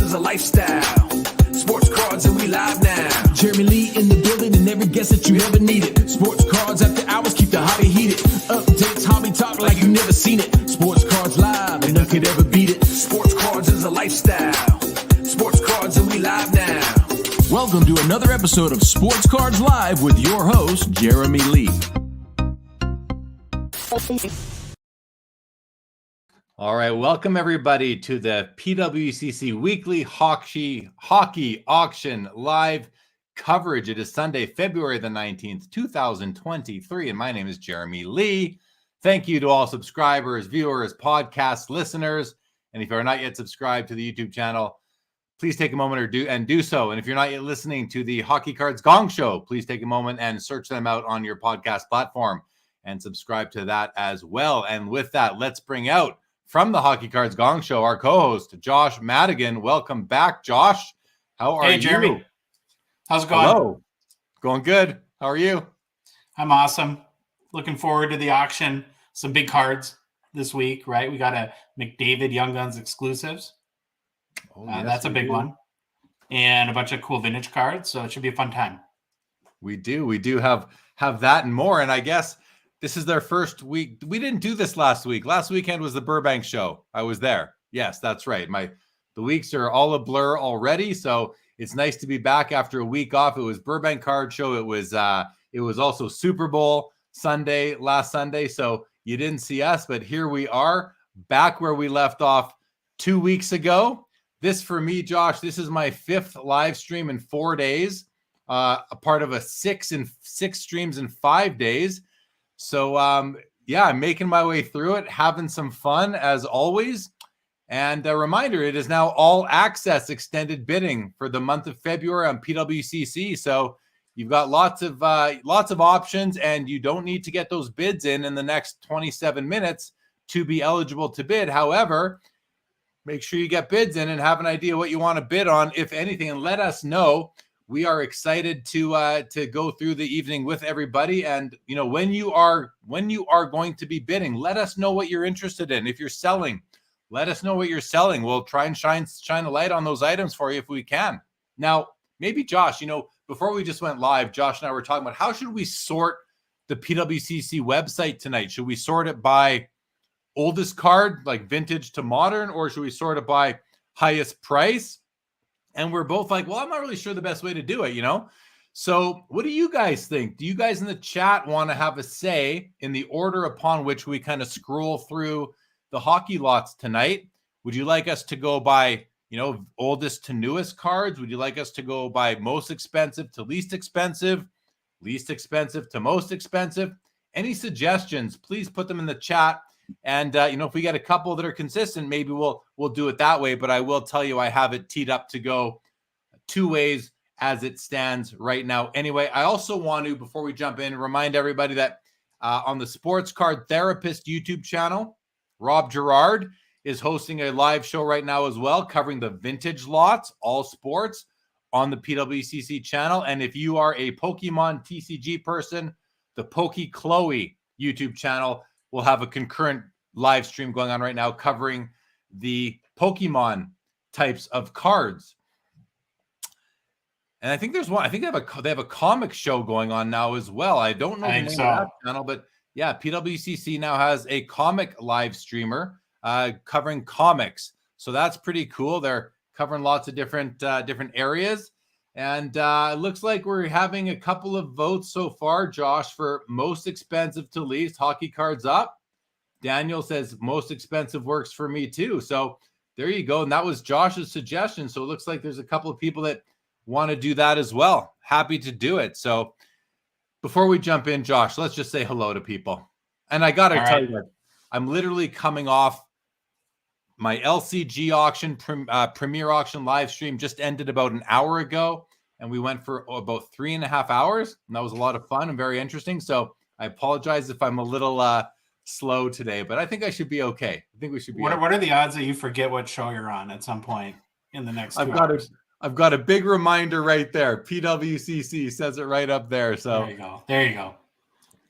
is a lifestyle. Sports cards and we live now. Jeremy Lee in the building and every guest that you ever needed. Sports cards after hours keep the hobby heated. Updates, hobby talk like you never seen it. Sports cards live and none could ever beat it. Sports cards is a lifestyle. Sports cards and we live now. Welcome to another episode of Sports Cards Live with your host, Jeremy Lee. All right, welcome everybody to the PWCC Weekly Hockey Auction live coverage. It is Sunday, February the 19th, 2023, and my name is Jeremy Lee. Thank you to all subscribers, viewers, podcast listeners, and if you are not yet subscribed to the YouTube channel, please take a moment and do so. And if you're not yet listening to the Hockey Cards Gongshow, please take a moment and search them out on your podcast platform and subscribe to that as well. And with that, let's bring out from the Hockey Cards Gongshow our co-host, Josh Madigan. Welcome back, Josh. How are you? Hey, Jeremy. How's it going? Hello. Going good. How are you? I'm awesome. Looking forward to the auction. Some big cards this week, right? We got a McDavid Young Guns exclusives. Oh, yes, that's a big one. And a bunch of cool vintage cards. So it should be a fun time. We do have that and more. And I guess this is their first week. We didn't do this last week. Last weekend was the Burbank show. I was there. Yes, that's right. The weeks are all a blur already. So it's nice to be back after a week off. It was Burbank Card Show. It was also Super Bowl Sunday, last Sunday. So you didn't see us, but here we are back where we left off 2 weeks ago. This for me, Josh, this is my fifth live stream in 4 days, a part of a six streams in 5 days. So, I'm making my way through it, having some fun as always. And a reminder, it is now all access extended bidding for the month of February on PWCC. So you've got lots of options, and you don't need to get those bids in the next 27 minutes to be eligible to bid. However, make sure you get bids in and have an idea what you want to bid on, if anything, and let us know. We are excited to go through the evening with everybody. And when you are going to be bidding, let us know what you're interested in. If you're selling, let us know what you're selling. We'll try and shine a light on those items for you if we can. Now, maybe Josh, before we just went live, Josh and I were talking about how should we sort the PWCC website tonight? Should we sort it by oldest card, like vintage to modern, or should we sort it by highest price? And we're both like, well, I'm not really sure the best way to do it, So what do you guys think? Do you guys in the chat want to have a say in the order upon which we kind of scroll through the hockey lots tonight? Would you like us to go by, oldest to newest cards? Would you like us to go by most expensive to least expensive to most expensive? Any suggestions, please put them in the chat. And, if we get a couple that are consistent, maybe we'll do it that way. But I will tell you, I have it teed up to go two ways as it stands right now. Anyway, I also want to, before we jump in, remind everybody that on the Sports Card Therapist YouTube channel, Rob Gerard is hosting a live show right now as well, covering the vintage lots, all sports, on the PWCC channel. And if you are a Pokemon TCG person, the Poke Chloe YouTube channel will have a concurrent live stream going on right now covering the Pokemon types of cards. And I think there's one. I think they have a comic show going on now as well. I don't know the name of that channel, but yeah, PWCC now has a comic live streamer covering comics. So that's pretty cool. They're covering lots of different areas. And it looks like we're having a couple of votes so far, Josh, for most expensive to least. Hockey Cards up. Daniel says most expensive works for me too. So there you go. And that was Josh's suggestion. So it looks like there's a couple of people that want to do that as well. Happy to do it. So before we jump in, Josh, let's just say hello to people. And I got to tell you, I'm literally coming off my LCG auction, Premier Auction live stream just ended about an hour ago, and we went for about 3.5 hours, and that was a lot of fun and very interesting. So I apologize if I'm a little slow today, but I think I should be okay. I think we should be okay. What are the odds that you forget what show you're on at some point in the next 2 hours? I've got a big reminder right there. PWCC says it right up there. So there you go.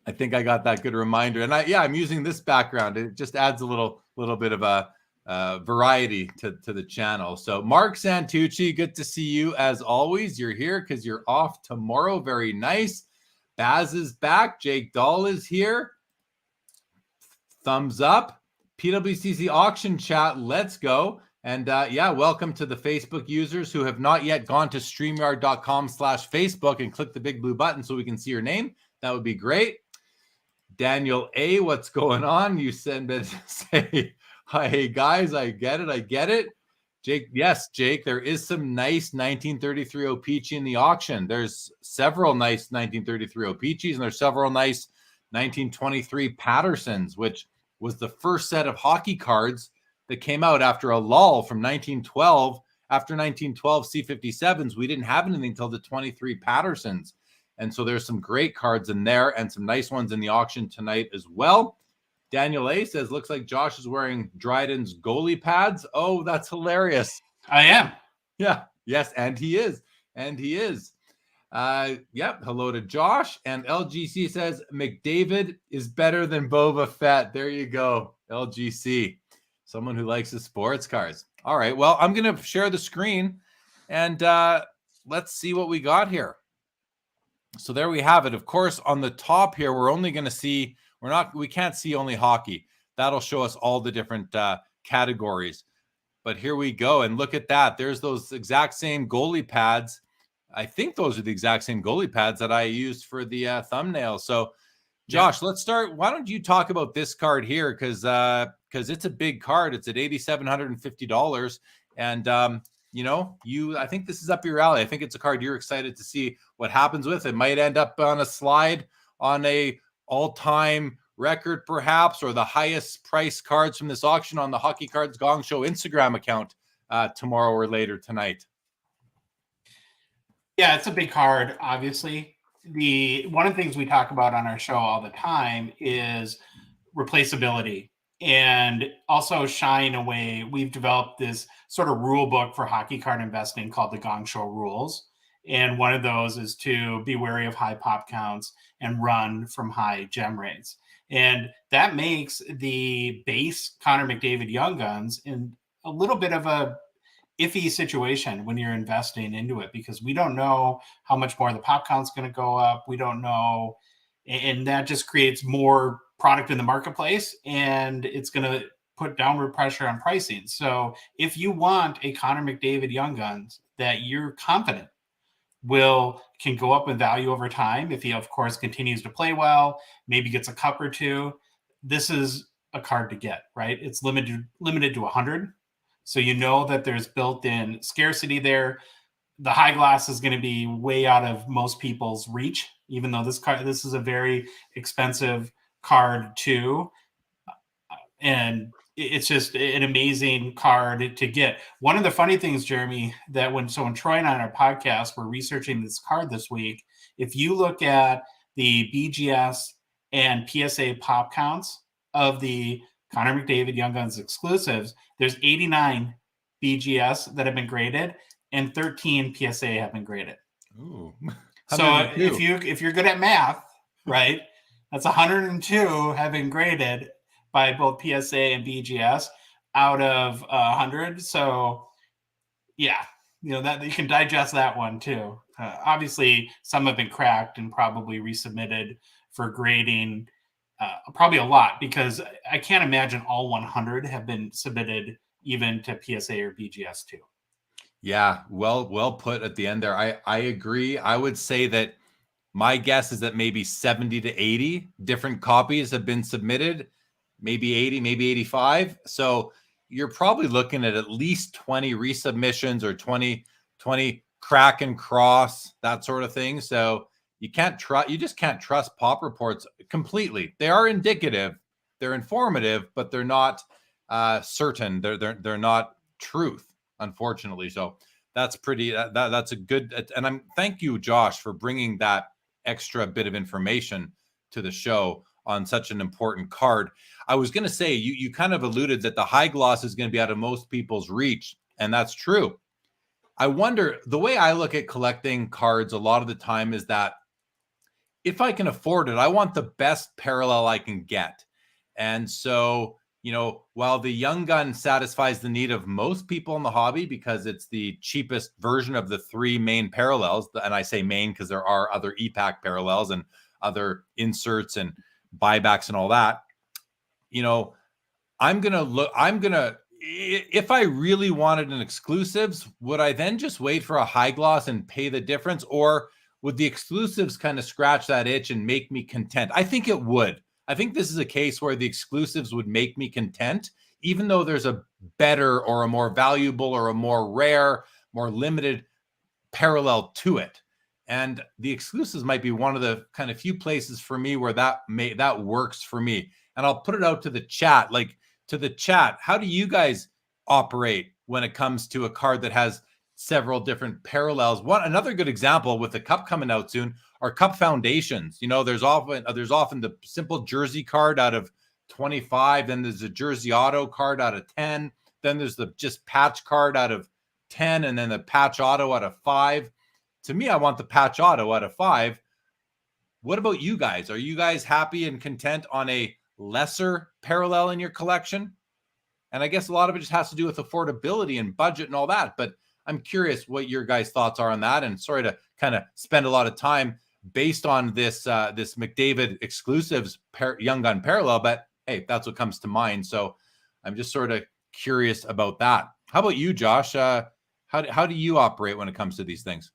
I think I got that good reminder. And I'm using this background. It just adds a little bit of a variety to the channel. So Mark Santucci, good to see you as always. You're here because you're off tomorrow. Very nice. Baz is back. Jake Dahl is here. Thumbs up. PWCC auction chat. Let's go. And yeah, welcome to the Facebook users who have not yet gone to StreamYard.com/Facebook and click the big blue button so we can see your name. That would be great. Daniel A, what's going on? You send it say, hi, hey guys, I get it. Jake, yes, Jake, there is some nice 1933 O-Pee-Chee in the auction. There's several nice 1933 O-Pee-Chees, and there's several nice 1923 Pattersons, which was the first set of hockey cards that came out after a lull from 1912. After 1912 C57s, we didn't have anything until the 23 Pattersons. And so there's some great cards in there and some nice ones in the auction tonight as well. Daniel A says, looks like Josh is wearing Dryden's goalie pads. Oh, that's hilarious. I am. Yeah. Yes. And he is. Yep. Hello to Josh. And LGC says, McDavid is better than Boba Fett. There you go. LGC. Someone who likes his sports cards. All right. Well, I'm going to share the screen and let's see what we got here. So there we have it. Of course, on the top here, we're only going to see, we can't see only hockey. That'll show us all the different categories. But here we go. And look at that. There's those exact same goalie pads. I think those are the exact same goalie pads that I used for the thumbnail. So Josh, Let's start. Why don't you talk about this card here? Because it's a big card. It's at $8,750. And I think this is up your alley. I think it's a card you're excited to see what happens with. It might end up on a slide on a all-time record, perhaps, or the highest price cards from this auction on the Hockey Cards Gongshow Instagram account tomorrow or later tonight. Yeah, it's a big card, obviously. One of the things we talk about on our show all the time is replaceability. And also shying away, we've developed this sort of rule book for hockey card investing called the Gongshow Rules. And one of those is to be wary of high pop counts and run from high gem rates. And that makes the base Connor McDavid Young Guns in a little bit of a iffy situation when you're investing into it, because we don't know how much more the pop count's going to go up. We don't know. And that just creates more product in the marketplace, and it's going to put downward pressure on pricing. So if you want a Connor McDavid Young Guns that you're confident can go up in value over time, if he of course continues to play well, maybe gets a cup or two, this is a card to get, right? It's limited to 100. So you know that there's built-in scarcity there. The high glass is going to be way out of most people's reach, even though this is a very expensive card too. And it's just an amazing card to get. One of the funny things, Jeremy, that when Troy and I on our podcast were researching this card this week, if you look at the BGS and PSA pop counts of the Connor McDavid Young Guns exclusives, there's 89 BGS that have been graded and 13 PSA have been graded. Ooh. So if you're good at math, right, that's 102 have been graded by both PSA and BGS out of 100. So yeah, that you can digest that one too. Obviously, some have been cracked and probably resubmitted for grading. Probably a lot, because I can't imagine all 100 have been submitted even to PSA or BGS too. Yeah, well put at the end there. I agree. I would say that my guess is that maybe 70 to 80 different copies have been submitted, maybe 80, maybe 85. So you're probably looking at least 20 resubmissions or 20 crack and cross, that sort of thing. So you just can't trust pop reports completely. They are indicative, they're informative, but they're not certain. They're not truth, unfortunately. So that's that's a good, and thank you, Josh, for bringing that extra bit of information to the show on such an important card. I was going to say, you kind of alluded that the high gloss is going to be out of most people's reach, and that's true. I wonder, the way I look at collecting cards a lot of the time is that if I can afford it, I want the best parallel I can get. And so while the Young Gun satisfies the need of most people in the hobby because it's the cheapest version of the three main parallels, and I say main because there are other EPAC parallels and other inserts and buybacks and all that, if I really wanted an exclusives, would I then just wait for a high gloss and pay the difference? Or would the exclusives kind of scratch that itch and make me content? I think it would. I think this is a case where the exclusives would make me content, even though there's a better or a more valuable or a more rare, more limited parallel to it. And the exclusives might be one of the kind of few places for me where that works for me. And I'll put it out to the chat, how do you guys operate when it comes to a card that has several different parallels? Another good example with the Cup coming out soon are Cup foundations. There's often the simple jersey card out of 25, then there's a jersey auto card out of 10, then there's the just patch card out of 10, and then the patch auto out of 5. To me, I want the patch auto out of 5. What about you guys? Are you guys happy and content on a lesser parallel in your collection? And I guess a lot of it just has to do with affordability and budget and all that, but I'm curious what your guys' thoughts are on that. And sorry to kind of spend a lot of time based on this McDavid exclusives Young Gun parallel, but hey, that's what comes to mind. So I'm just sort of curious about that. How about you, Josh? How do you operate when it comes to these things?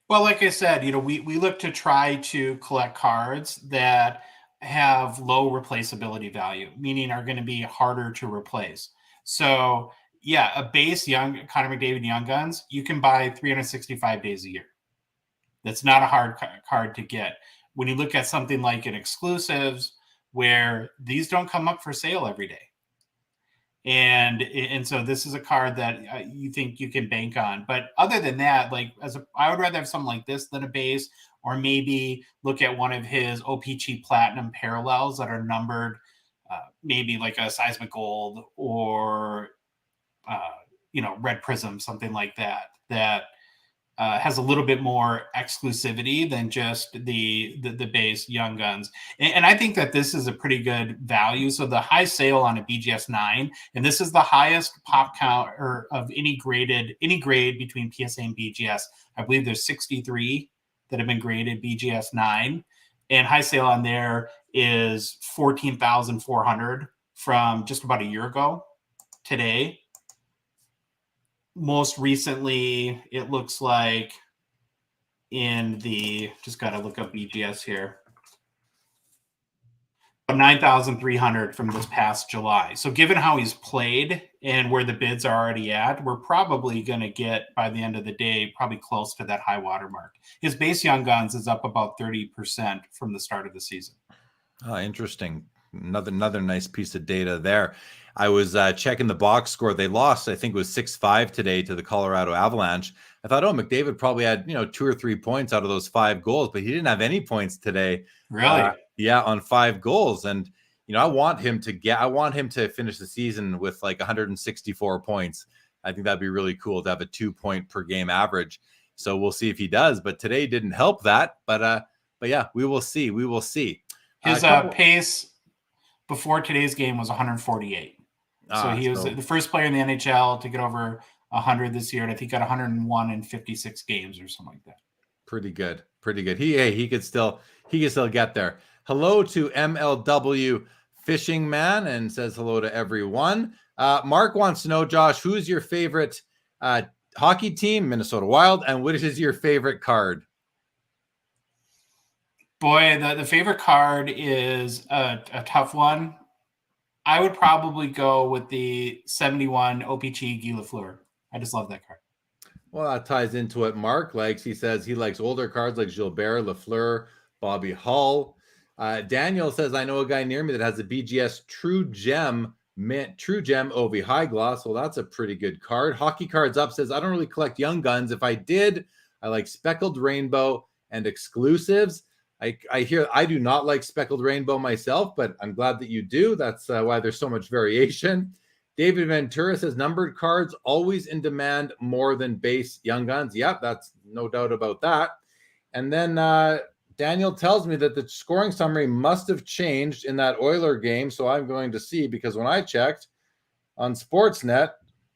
Well, like I said, we look to try to collect cards that have low replaceability value, meaning are going to be harder to replace. So yeah, a base Connor McDavid Young Guns, you can buy 365 days a year. That's not a hard card to get. When you look at something like an exclusives, where these don't come up for sale every day. And so this is a card that you think you can bank on. But other than that, I would rather have something like this than a base, or maybe look at one of his OPC Platinum parallels that are numbered, maybe like a Seismic Gold or, Red Prism, something like that has a little bit more exclusivity than just the base Young Guns. And I think that this is a pretty good value. So the high sale on a BGS 9, and this is the highest pop count of any grade between PSA and BGS. I believe there's 63 that have been graded BGS 9, and high sale on there is 14,400 from just about a year ago today. Most recently, it looks like just got to look up BGS here, 9,300 from this past July. So given how he's played and where the bids are already at, we're probably going to get, by the end of the day, probably close to that high water mark. His base Young Guns is up about 30% from the start of the season. Oh, interesting. Another nice piece of data there. I was checking the box score. They lost, I think it was 6-5 today to the Colorado Avalanche. I thought, McDavid probably had, 2 or 3 points out of those 5 goals, but he didn't have any points today. Really? Yeah, on 5 goals. And, I want him to finish the season with like 164 points. I think that'd be really cool to have a 2-point per game average. So we'll see if he does, but today didn't help that. But yeah, we will see. We will see. His pace before today's game was 148. So he was the first player in the NHL to get over 100 this year, and I think got 101 in 56 games or something like that. Pretty good. He could still get there. Hello to MLW Fishing Man, and says hello to everyone. Mark wants to know, Josh, who's your favorite hockey team? Minnesota Wild, and what is your favorite card? Boy, the favorite card is a tough one. I would probably go with the 71 OPC Guy Lafleur. I just love that card. Well, that ties into what Mark likes. He says he likes older cards like Gilbert, Lafleur, Bobby Hull. Daniel says, I know a guy near me that has a BGS True Gem OV High Gloss. Well, that's a pretty good card. Hockey Cards Up says, I don't really collect Young Guns. If I did, I like Speckled Rainbow and exclusives. I hear I do not like Speckled Rainbow myself, but I'm glad that you do. That's why there's so much variation. David Ventura says numbered cards always in demand more than base Young Guns. Yep, that's no doubt about that. And then Daniel tells me that the scoring summary must have changed in that Oiler game. So I'm going to see, because when I checked on Sportsnet,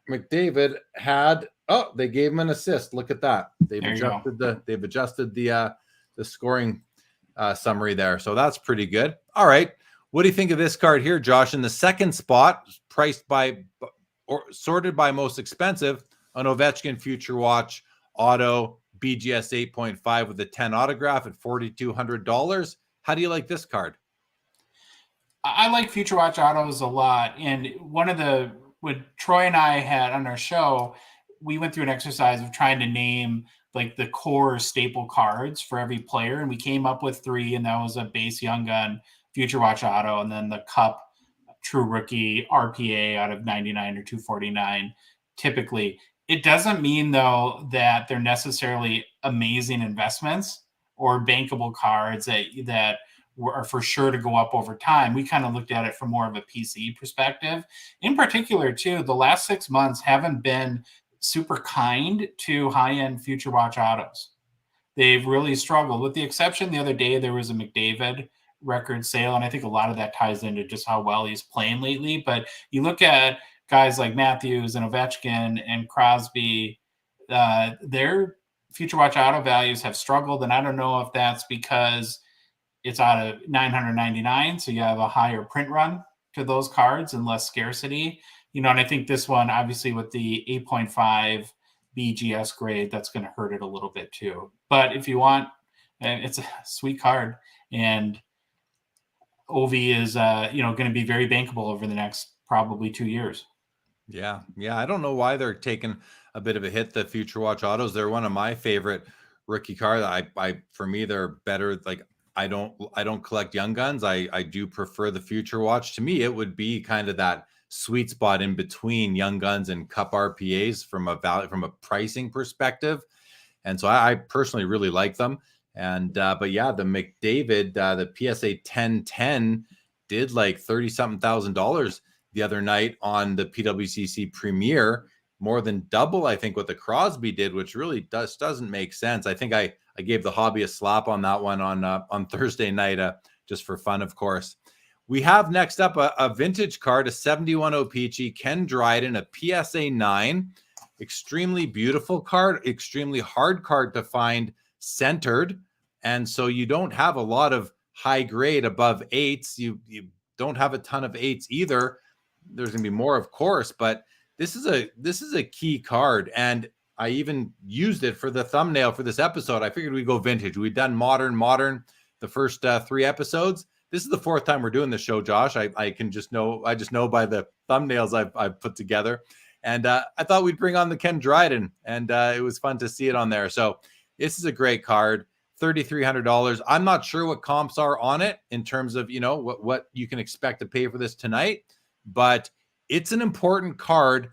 McDavid had, they gave him an assist. Look at that. They've adjusted the scoring summary there. So that's pretty good. All right. What do you think of this card here, Josh? In the second spot, priced by or sorted by most expensive, an Ovechkin Future Watch Auto BGS 8.5 with a 10 autograph at $4,200. How do you like this card? I like Future Watch Autos a lot. And when Troy and I had on our show, we went through an exercise of trying to name like the core staple cards for every player. And we came up with 3, and that was a base Young Gun Future Watch Auto, and then the Cup True Rookie RPA out of 99 or 249 typically. It doesn't mean, though, that they're necessarily amazing investments or bankable cards that are for sure to go up over time. We kind of looked at it from more of a PC perspective. In particular, too, the last 6 months haven't been super kind to high-end Future Watch Autos. They've really struggled, with the exception the other day there was a McDavid record sale, and I think a lot of that ties into just how well he's playing lately. But you look at guys like Matthews and Ovechkin and Crosby, their Future Watch Auto values have struggled, and I don't know if that's because it's out of 999, so you have a higher print run to those cards and less scarcity. And I think this one, obviously with the 8.5 BGS grade, that's going to hurt it a little bit too. But if you want, it's a sweet card, and Ovi is going to be very bankable over the next probably 2 years. Yeah. I don't know why they're taking a bit of a hit, the Future Watch Autos. They're one of my favorite rookie cards. For me, they're better. Like, I don't collect Young Guns. I do prefer the Future Watch. To me, it would be kind of that sweet spot in between Young Guns and Cup RPAs from a pricing perspective. And so I personally really like them. And but yeah, the McDavid, the PSA 1010 did like $30,000 the other night on the PWCC Premier, more than double, I think, what the Crosby did, which really doesn't make sense. I think I gave the hobby a slap on that one on Thursday night, just for fun, of course. We have next up a vintage card, a 71 OPC Ken Dryden, a PSA 9, extremely beautiful card, extremely hard card to find centered, and so you don't have a lot of high grade above 8s. You don't have a ton of 8s either. There's going to be more, of course, but this is a key card, and I even used it for the thumbnail for this episode. I figured we'd go vintage. We've done modern the first 3 episodes. This is the 4th time we're doing this show, Josh. I just know by the thumbnails I've put together, and I thought we'd bring on the Ken Dryden, and it was fun to see it on there. So this is a great card, $3,300. I'm not sure what comps are on it in terms of what you can expect to pay for this tonight, but it's an important card.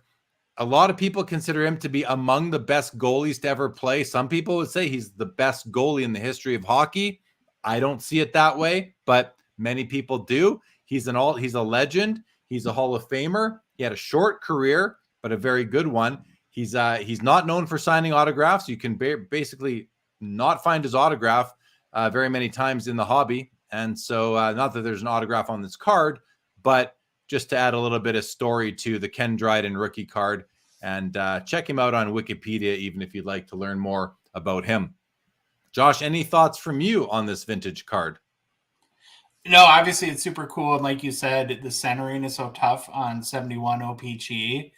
A lot of people consider him to be among the best goalies to ever play. Some people would say he's the best goalie in the history of hockey. I don't see it that way, but many people do. He's a legend. He's a Hall of Famer. He had a short career, but a very good one. He's not known for signing autographs. You can basically not find his autograph very many times in the hobby. And so not that there's an autograph on this card, but just to add a little bit of story to the Ken Dryden rookie card, and check him out on Wikipedia, even if you'd like to learn more about him. Josh, any thoughts from you on this vintage card? No, obviously it's super cool. And like you said, the centering is so tough on 71 OPG.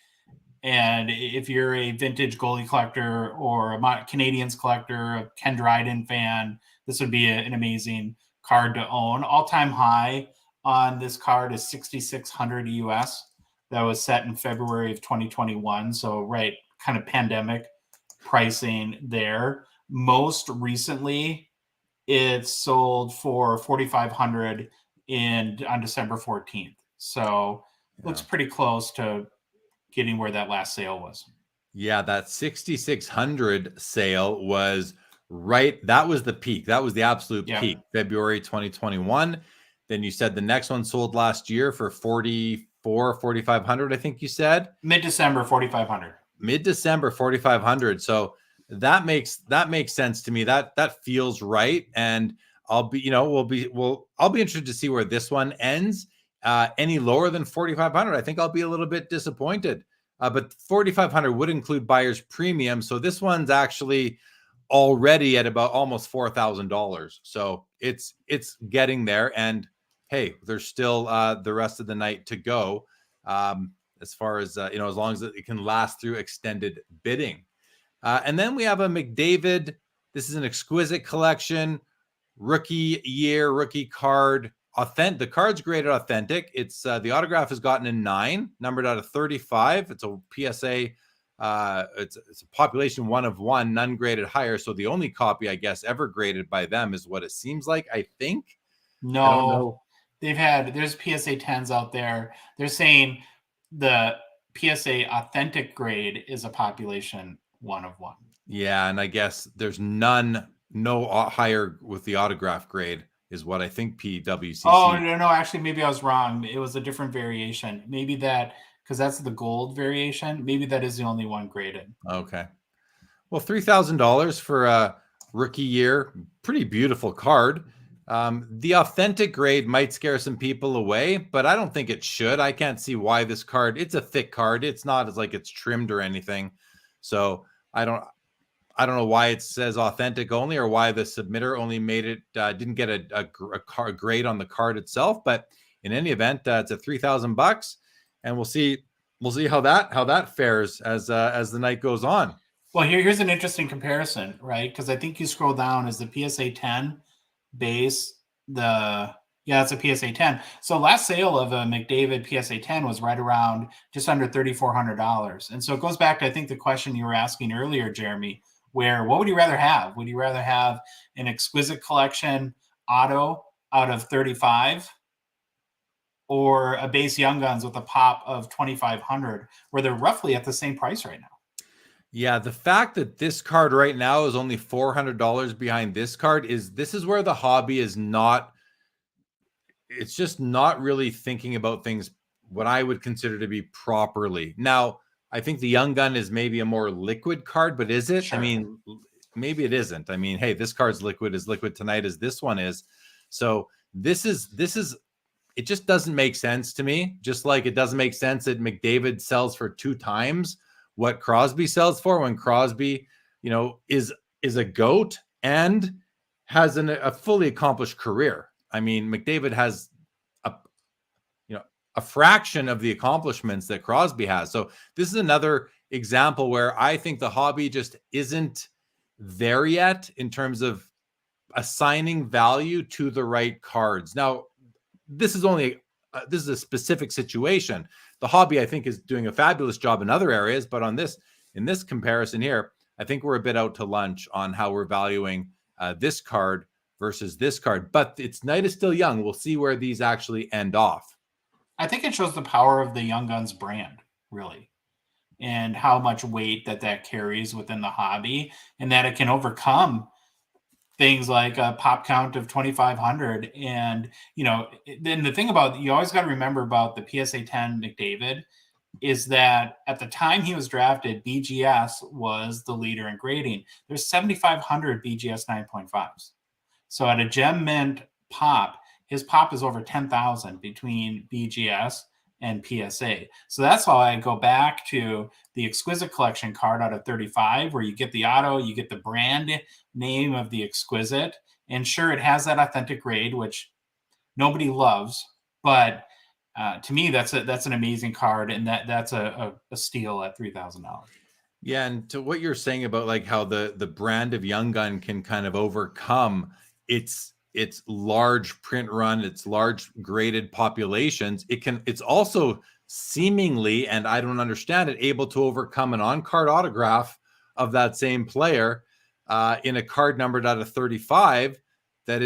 And if you're a vintage goalie collector or a Canadians collector, a Ken Dryden fan, this would be an amazing card to own. All-time high on this card is 6,600 US. That was set in February of 2021. So right, kind of pandemic pricing there. Most recently, it sold for 4,500 on December 14th. So looks pretty close to getting where that last sale was. Yeah, that 6,600 sale was right. That was the peak. That was the absolute peak, February 2021. Then you said the next one sold last year for 4,500, I think you said. Mid-December, 4,500. Mid-December, 4,500. So that makes sense to me. That feels right. And I'll be interested to see where this one ends. Any lower than 4,500, I think I'll be a little bit disappointed. But 4,500 would include buyer's premium, so this one's actually already at about almost $4,000. So it's getting there, and hey, there's still the rest of the night to go. As far as as long as it can last through extended bidding. And then we have a McDavid. This is an exquisite collection, rookie year, rookie card. The card's graded authentic. It's the autograph has gotten a 9, numbered out of 35. It's a PSA. It's a population 1 of 1, none graded higher. So the only copy, I guess, ever graded by them is what it seems like. I think. No, I don't know. There's PSA 10s out there. They're saying the PSA authentic grade is a population 1 of 1. Yeah, and I guess there's no higher with the autograph grade is what I think PWCC. Oh, no, actually, maybe I was wrong. It was a different variation. Maybe that, because that's the gold variation. Maybe that is the only one graded. Okay. Well, $3,000 for a rookie year. Pretty beautiful card. The authentic grade might scare some people away, but I don't think it should. I can't see why this card, it's a thick card. It's not as like it's trimmed or anything. So I don't know why it says authentic only, or why the submitter only made it, didn't get a grade on the card itself. But in any event, it's at $3,000, and we'll see how that fares as the night goes on. Well, here's an interesting comparison, right? Because I think you scroll down as the PSA 10 base. It's a PSA 10. So last sale of a McDavid PSA 10 was right around just under $3,400. And so it goes back to, I think, the question you were asking earlier, Jeremy, where what would you rather have? Would you rather have an exquisite collection auto out of 35, or a base Young Guns with a pop of 2,500, where they're roughly at the same price right now? Yeah, the fact that this card right now is only $400 behind this card this is where the hobby is not. It's just not really thinking about things what I would consider to be properly. Now, I think the Young Gun is maybe a more liquid card, but is it? Sure. I mean, maybe it isn't. I mean, hey, this card's as liquid tonight as this one is. So this is it just doesn't make sense to me. Just like it doesn't make sense that McDavid sells for 2 times what Crosby sells for, when Crosby, is a GOAT and has a fully accomplished career. I mean, McDavid has a fraction of the accomplishments that Crosby has. So this is another example where I think the hobby just isn't there yet in terms of assigning value to the right cards. Now, this is a specific situation. The hobby, I think, is doing a fabulous job in other areas, but in this comparison here, I think we're a bit out to lunch on how we're valuing this card versus this card. But its night is still young. We'll see where these actually end off. I think it shows the power of the Young Guns brand, really, and how much weight that carries within the hobby, and that it can overcome things like a pop count of 2,500. And, then the thing about, you always got to remember about the PSA 10 McDavid is that at the time he was drafted, BGS was the leader in grading. There's 7,500 BGS 9.5s. So at a gem mint pop, his pop is over 10,000 between BGS and PSA. So that's why I go back to the exquisite collection card out of 35, where you get the auto, you get the brand name of the exquisite. And sure, it has that authentic grade, which nobody loves, but to me, that's an amazing card, and that's a steal at $3,000. Yeah, and to what you're saying about like how the brand of Young Gun can kind of overcome its large print run, its large graded populations, it's also seemingly, and I don't understand it, able to overcome an on-card autograph of that same player in a card numbered out of 35 that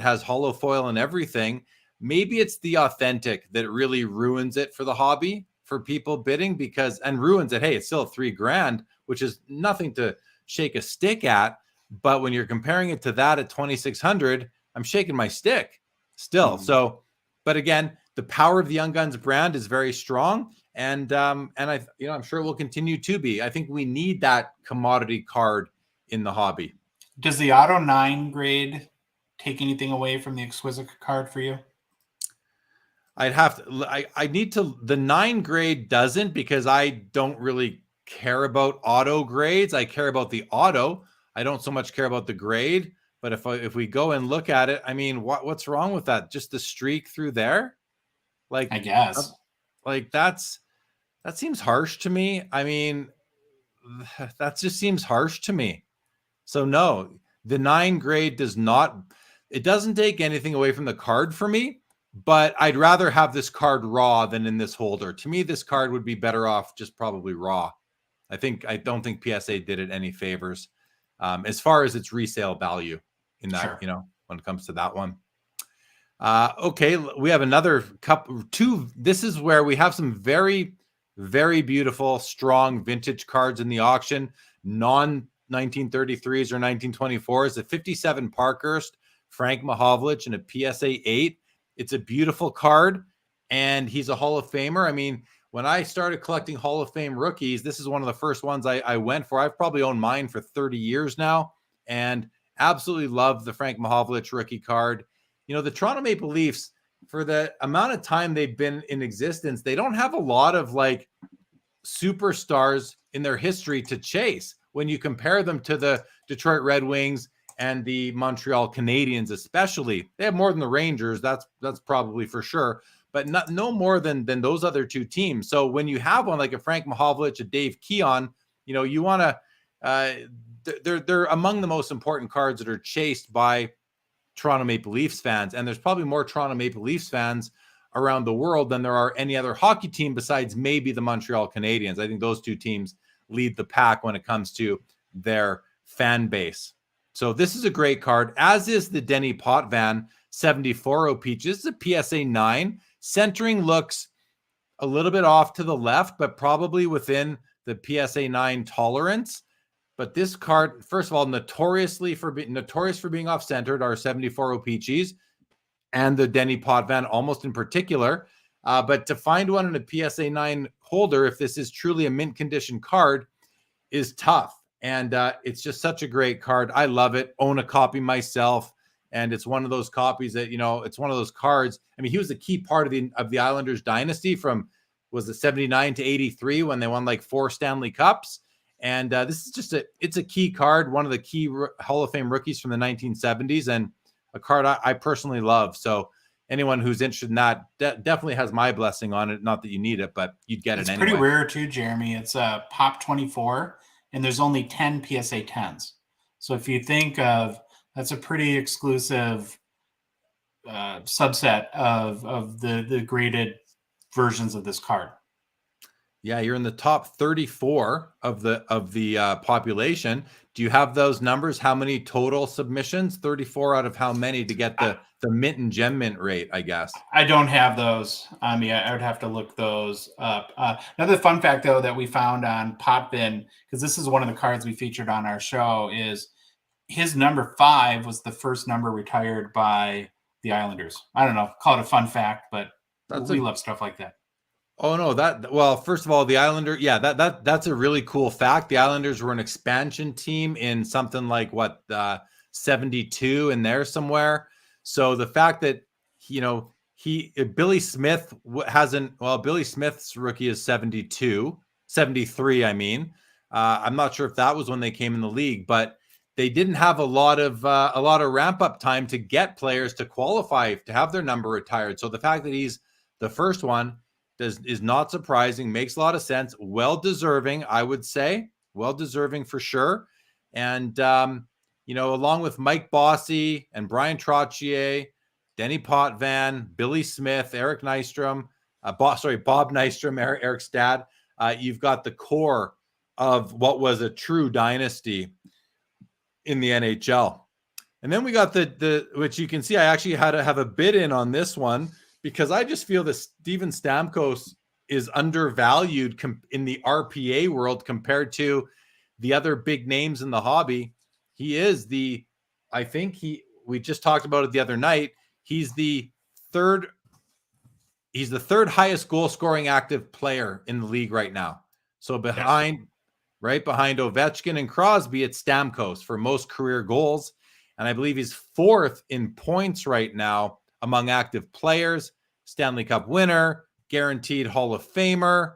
has hollow foil and everything. Maybe it's the authentic that really ruins it for the hobby, for people bidding, and ruins it. Hey, it's still $3,000, which is nothing to shake a stick at. But when you're comparing it to that at 2,600, I'm shaking my stick still. Mm-hmm. So, but again, the power of the Young Guns brand is very strong, and I'm sure it will continue to be. I think we need that commodity card in the hobby. Does the Auto 9 grade take anything away from the exquisite card for you? I'd have to, I need to, the 9 grade doesn't, because I don't really care about auto grades. I care about the auto. I don't so much care about the grade. But if we go and look at it, I mean, what's wrong with that? Just the streak through there? Like, I guess. Like that seems harsh to me. I mean, that just seems harsh to me. So no, the 9 grade it doesn't take anything away from the card for me, but I'd rather have this card raw than in this holder. To me, this card would be better off just probably raw. I don't think PSA did it any favors as far as its resale value in that, Sure. when it comes to that one. Okay, we have another two. This is where we have some very, very beautiful, strong vintage cards in the auction. Non-1933s or 1924s. A 57 Parkhurst, Frank Mahovlich, and a PSA 8. It's a beautiful card, and he's a Hall of Famer. I mean, when I started collecting Hall of Fame rookies, this is one of the first ones I went for. I've probably owned mine for 30 years now, and absolutely love the Frank Mahovlich rookie card. The Toronto Maple Leafs, for the amount of time they've been in existence, they don't have a lot of like superstars in their history to chase when you compare them to the Detroit Red Wings and the Montreal Canadiens, especially. They have more than the Rangers. That's probably for sure, but no more than those other two teams. So when you have one like a Frank Mahovlich, a Dave Keon, you want to, they're among the most important cards that are chased by Toronto Maple Leafs fans. And there's probably more Toronto Maple Leafs fans around the world than there are any other hockey team besides maybe the Montreal Canadiens. I think those two teams lead the pack when it comes to their fan base. So this is a great card, as is the Denny Potvin 74 Peach. This is a PSA 9. Centering looks a little bit off to the left, but probably within the PSA 9 tolerance. But this card, first of all, notorious for being off-centered are 74 Peaches and the Denny Potvin almost in particular. But to find one in a PSA 9 holder, if this is truly a mint condition card, is tough. And it's just such a great card. I love it. Own a copy myself. And it's one of those copies that, it's one of those cards. I mean, he was a key part of the Islanders dynasty from, was it 79 to 83 when they won like 4 Stanley Cups. And this is just it's a key card, one of the key Hall of Fame rookies from the 1970s, and a card I personally love. So anyone who's interested in that definitely has my blessing on it. Not that you need it, but you'd get it anyway. It's pretty rare too, Jeremy. It's a Pop 24, and there's only 10 PSA 10s. So if you think of, that's a pretty exclusive subset of the graded versions of this card. Yeah, you're in the top 34 of the population. Do you have those numbers? How many total submissions? 34 out of how many to get the mint and gem mint rate, I guess? I don't have those. I would have to look those up. Another fun fact, though, that we found on Potvin, because this is one of the cards we featured on our show, is his number 5 was the first number retired by the Islanders. I don't know, call it a fun fact, but we love stuff like that. Oh no, first of all, the Islanders, that's a really cool fact. The Islanders were an expansion team in something like 72 in there somewhere. So the fact that Billy Smith Billy Smith's rookie is 73, I mean. I'm not sure if that was when they came in the league, but they didn't have a lot of ramp up time to get players to qualify to have their number retired. So the fact that he's the first one is not surprising, makes a lot of sense. Well-deserving, I would say. Well-deserving for sure. And, along with Mike Bossy and Brian Trottier, Denny Potvin, Billy Smith, Eric Nystrom, Bob Nystrom, Eric Stad, you've got the core of what was a true dynasty in the NHL. And then we got the which you can see I actually had to have a bid in on this one, because I just feel that Steven Stamkos is undervalued in the RPA world compared to the other big names in the hobby. We just talked about it the other night. He's the third highest goal scoring active player in the league right now. So right behind Ovechkin and Crosby, it's Stamkos for most career goals. And I believe he's 4th in points right now among active players, Stanley Cup winner, guaranteed Hall of Famer,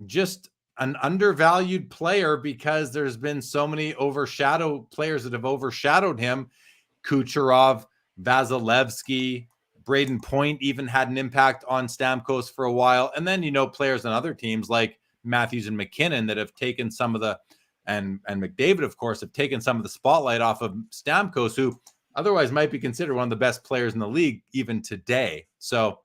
just an undervalued player because there's been so many players that have overshadowed him. Kucherov, Vasilevsky, Braden Point even had an impact on Stamkos for a while. And then, players on other teams like Matthews and McKinnon that have taken some of the, and McDavid, of course, have taken some of the spotlight off of Stamkos, who otherwise might be considered one of the best players in the league even today. So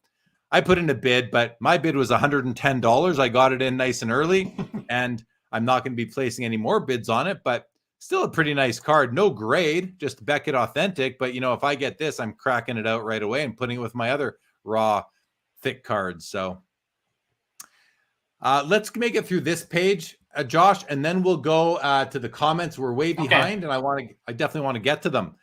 I put in a bid, but my bid was $110. I got it in nice and early, and I'm not going to be placing any more bids on it, but still a pretty nice card. No grade, just Beckett authentic. But, if I get this, I'm cracking it out right away and putting it with my other raw, thick cards. So let's make it through this page, Josh, and then we'll go to the comments. We're way behind, and I definitely want to get to them.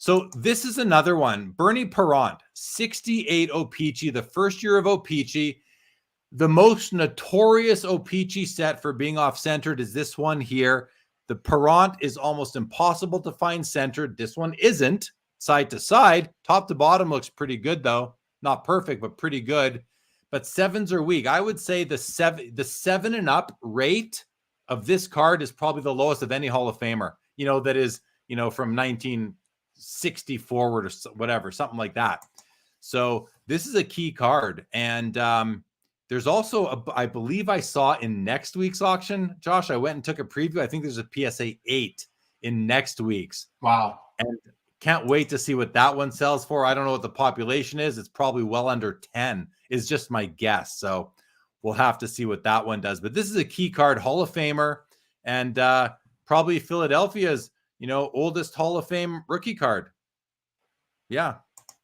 So this is another one. Bernie Parent, 68 O-Pee-Chee, the first year of O-Pee-Chee. The most notorious O-Pee-Chee set for being off-centered is this one here. The Parent is almost impossible to find centered. This one isn't. Side to side, top to bottom looks pretty good though. Not perfect, but pretty good. But 7s are weak. I would say the 7 and up rate of this card is probably the lowest of any Hall of Famer. That is, from 1960 forward or whatever, something like that. So this is a key card. And there's also, I believe I saw in next week's auction, Josh, I went and took a preview. I think there's a PSA 8 in next week's. Wow. And can't wait to see what that one sells for. I don't know what the population is. It's probably well under 10 is just my guess. So we'll have to see what that one does. But this is a key card, Hall of Famer, and probably Philadelphia's, oldest Hall of Fame rookie card. Yeah.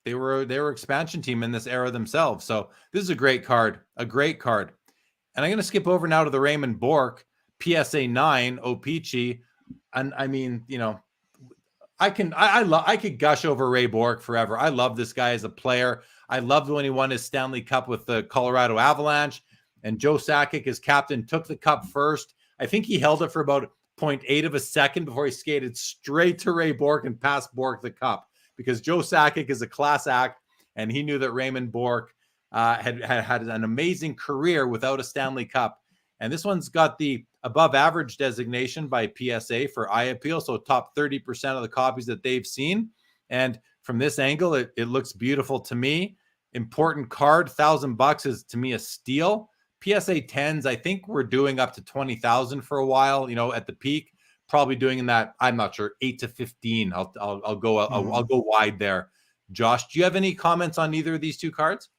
They were expansion team in this era themselves. So this is a great card. And I'm going to skip over now to the Raymond Bourque PSA 9 O-Pee-Chee. And I mean, I could gush over Ray Bourque forever. I love this guy as a player. I loved when he won his Stanley Cup with the Colorado Avalanche, and Joe Sakic, his captain, took the cup first. I think he held it for about 0.8 of a second before he skated straight to Ray Bourque and passed Bourque the cup, because Joe Sakic is a class act, and he knew that Raymond Bourque had an amazing career without a Stanley Cup. And this one's got the above average designation by PSA for eye appeal, so top 30% of the copies that they've seen. And from this angle, it looks beautiful to me. Important card, $1,000 is to me a steal. PSA 10s, I think we're doing up to 20,000 for a while. At the peak, probably doing in that, I'm not sure, 8 to 15. I'll go wide there. Josh, do you have any comments on either of these two cards?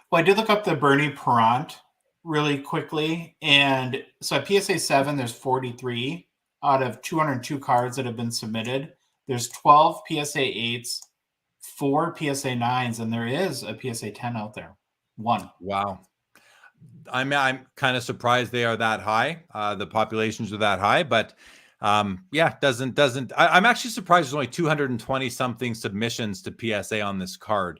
Well, I did look up the Bernie Parent really quickly. And so at PSA 7, there's 43 out of 202 cards that have been submitted. There's 12 PSA 8s, 4 PSA 9s, and there is a PSA 10 out there. 1. Wow. I'm kind of surprised they are that high. The populations are that high, but doesn't. I'm actually surprised there's only 220 something submissions to PSA on this card.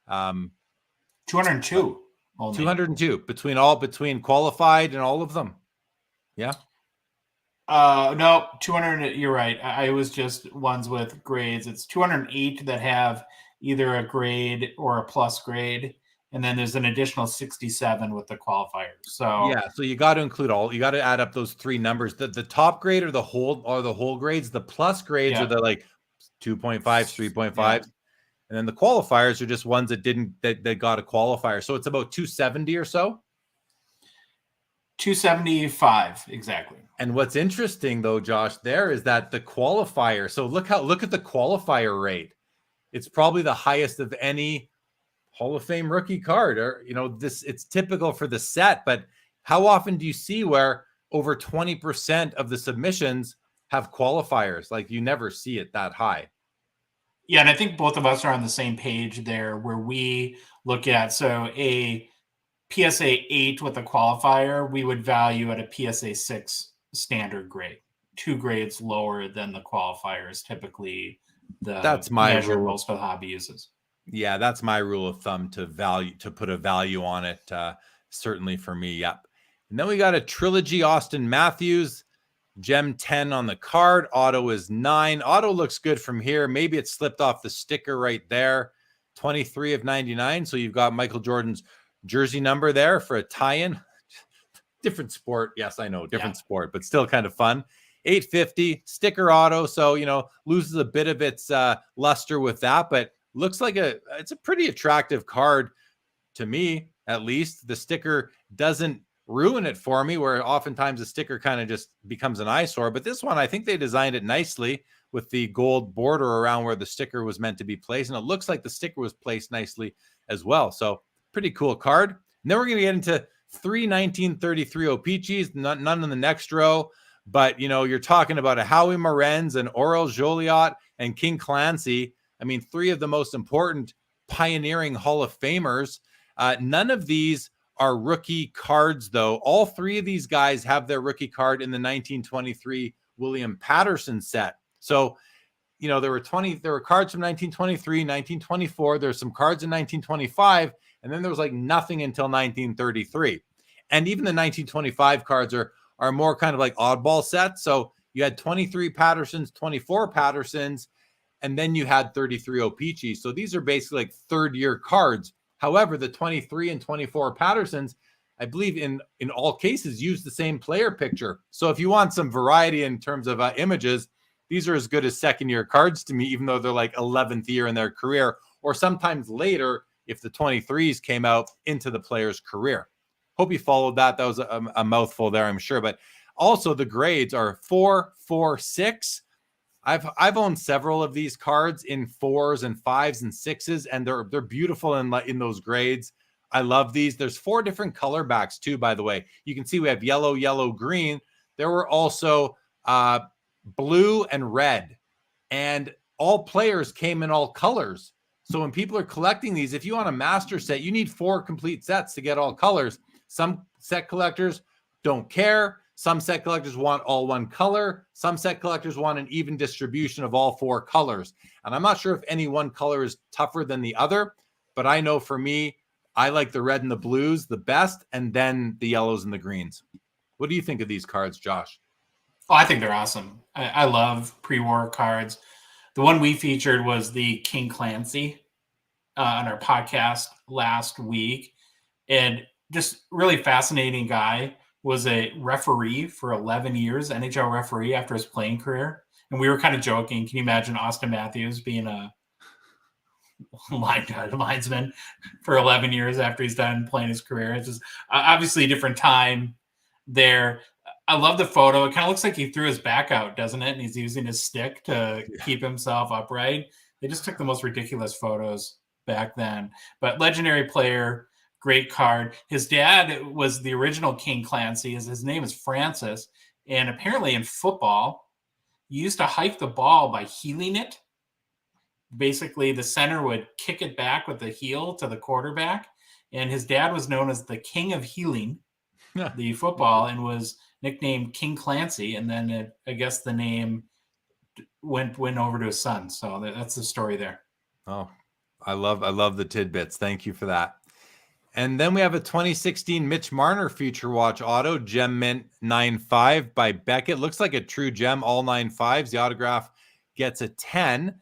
202. Only. 202 between qualified and all of them. Yeah. No, 200. You're right. I was just ones with grades. It's 208 that have either a grade or a plus grade. And then there's an additional 67 with the qualifiers. So yeah, so you got to include you got to add up those three numbers. The top grade are the whole grades. The plus grades are the like 2.5, 3.5. Yeah. And then the qualifiers are just ones that got a qualifier. So it's about 270 or so. 275, exactly. And what's interesting though, Josh, there is that the qualifier. So look at the qualifier rate. It's probably the highest of any Hall of Fame rookie card, or it's typical for the set, but how often do you see where over 20% of the submissions have qualifiers? Like, you never see it that high. Yeah, and I think both of us are on the same page there, where we look at a PSA 8 with a qualifier, we would value at a PSA 6 standard grade, 2 grades lower than the qualifiers. Typically, that's my measure rule. Most of the hobby uses. Yeah, that's my rule of thumb to put a value on it. Certainly for me. Yep. And then we got a trilogy Austin Matthews. Gem 10 on the card. Auto is 9. Auto looks good from here. Maybe it slipped off the sticker right there. 23 of 99. So you've got Michael Jordan's jersey number there for a tie-in. Different sport. Yes, I know. Different sport, but still kind of fun. 850 sticker auto. So, loses a bit of its luster with that, but looks like it's a pretty attractive card to me, at least. The sticker doesn't ruin it for me, where oftentimes the sticker kind of just becomes an eyesore. But this one, I think they designed it nicely with the gold border around where the sticker was meant to be placed. And it looks like the sticker was placed nicely as well. So pretty cool card. And then we're going to get into 3 1933 O-Pee-Chees, none in the next row. But, you're talking about a Howie Morenz and Aurel Joliot and King Clancy. I mean, 3 of the most important pioneering Hall of Famers. None of these are rookie cards, though. All 3 of these guys have their rookie card in the 1923 William Patterson set. So, there were cards from 1923, 1924. There's some cards in 1925, and then there was like nothing until 1933. And even the 1925 cards are more kind of like oddball sets. So you had 23 Pattersons, 24 Pattersons, and then you had 33 O-Pee-Chees. So these are basically like third-year cards. However, the 23 and 24 Pattersons, I believe in all cases, use the same player picture. So if you want some variety in terms of images, these are as good as second-year cards to me, even though they're like 11th year in their career, or sometimes later if the 23s came out into the player's career. Hope you followed that. That was a mouthful there, I'm sure. But also the grades are 4, 4, 6. I've owned several of these cards in 4s and 5s and 6s, and they're beautiful in those grades. I love these. There's 4 different color backs too, by the way. You can see we have yellow, yellow, green. There were also blue and red, and all players came in all colors. So when people are collecting these, if you want a master set, you need 4 complete sets to get all colors. Some set collectors don't care. Some set collectors want all one color. Some set collectors want an even distribution of all 4 colors. And I'm not sure if any one color is tougher than the other, but I know for me, I like the red and the blues the best, and then the yellows and the greens. What do you think of these cards, Josh? Oh, I think they're awesome. I love pre-war cards. The one we featured was the King Clancy on our podcast last week. And just really fascinating guy. Was a referee for 11 years, NHL referee after his playing career. And we were kind of joking. Can you imagine Austin Matthews being a linesman for 11 years after he's done playing his career? It's just obviously a different time there. I love the photo. It kind of looks like he threw his back out, doesn't it? And he's using his stick to keep himself upright. They just took the most ridiculous photos back then. But legendary player, great card. His dad was the original King Clancy. His name is Francis. And apparently in football, you used to hike the ball by heeling it. Basically, the center would kick it back with the heel to the quarterback. And his dad was known as the King of Heeling, the football, and was nicknamed King Clancy. And then I guess the name went over to his son. So that's the story there. Oh, I love the tidbits. Thank you for that. And then we have a 2016 Mitch Marner Future Watch Auto, Gem Mint 9.5 by Beckett. Looks like a true gem, all 9.5s. The autograph gets a 10.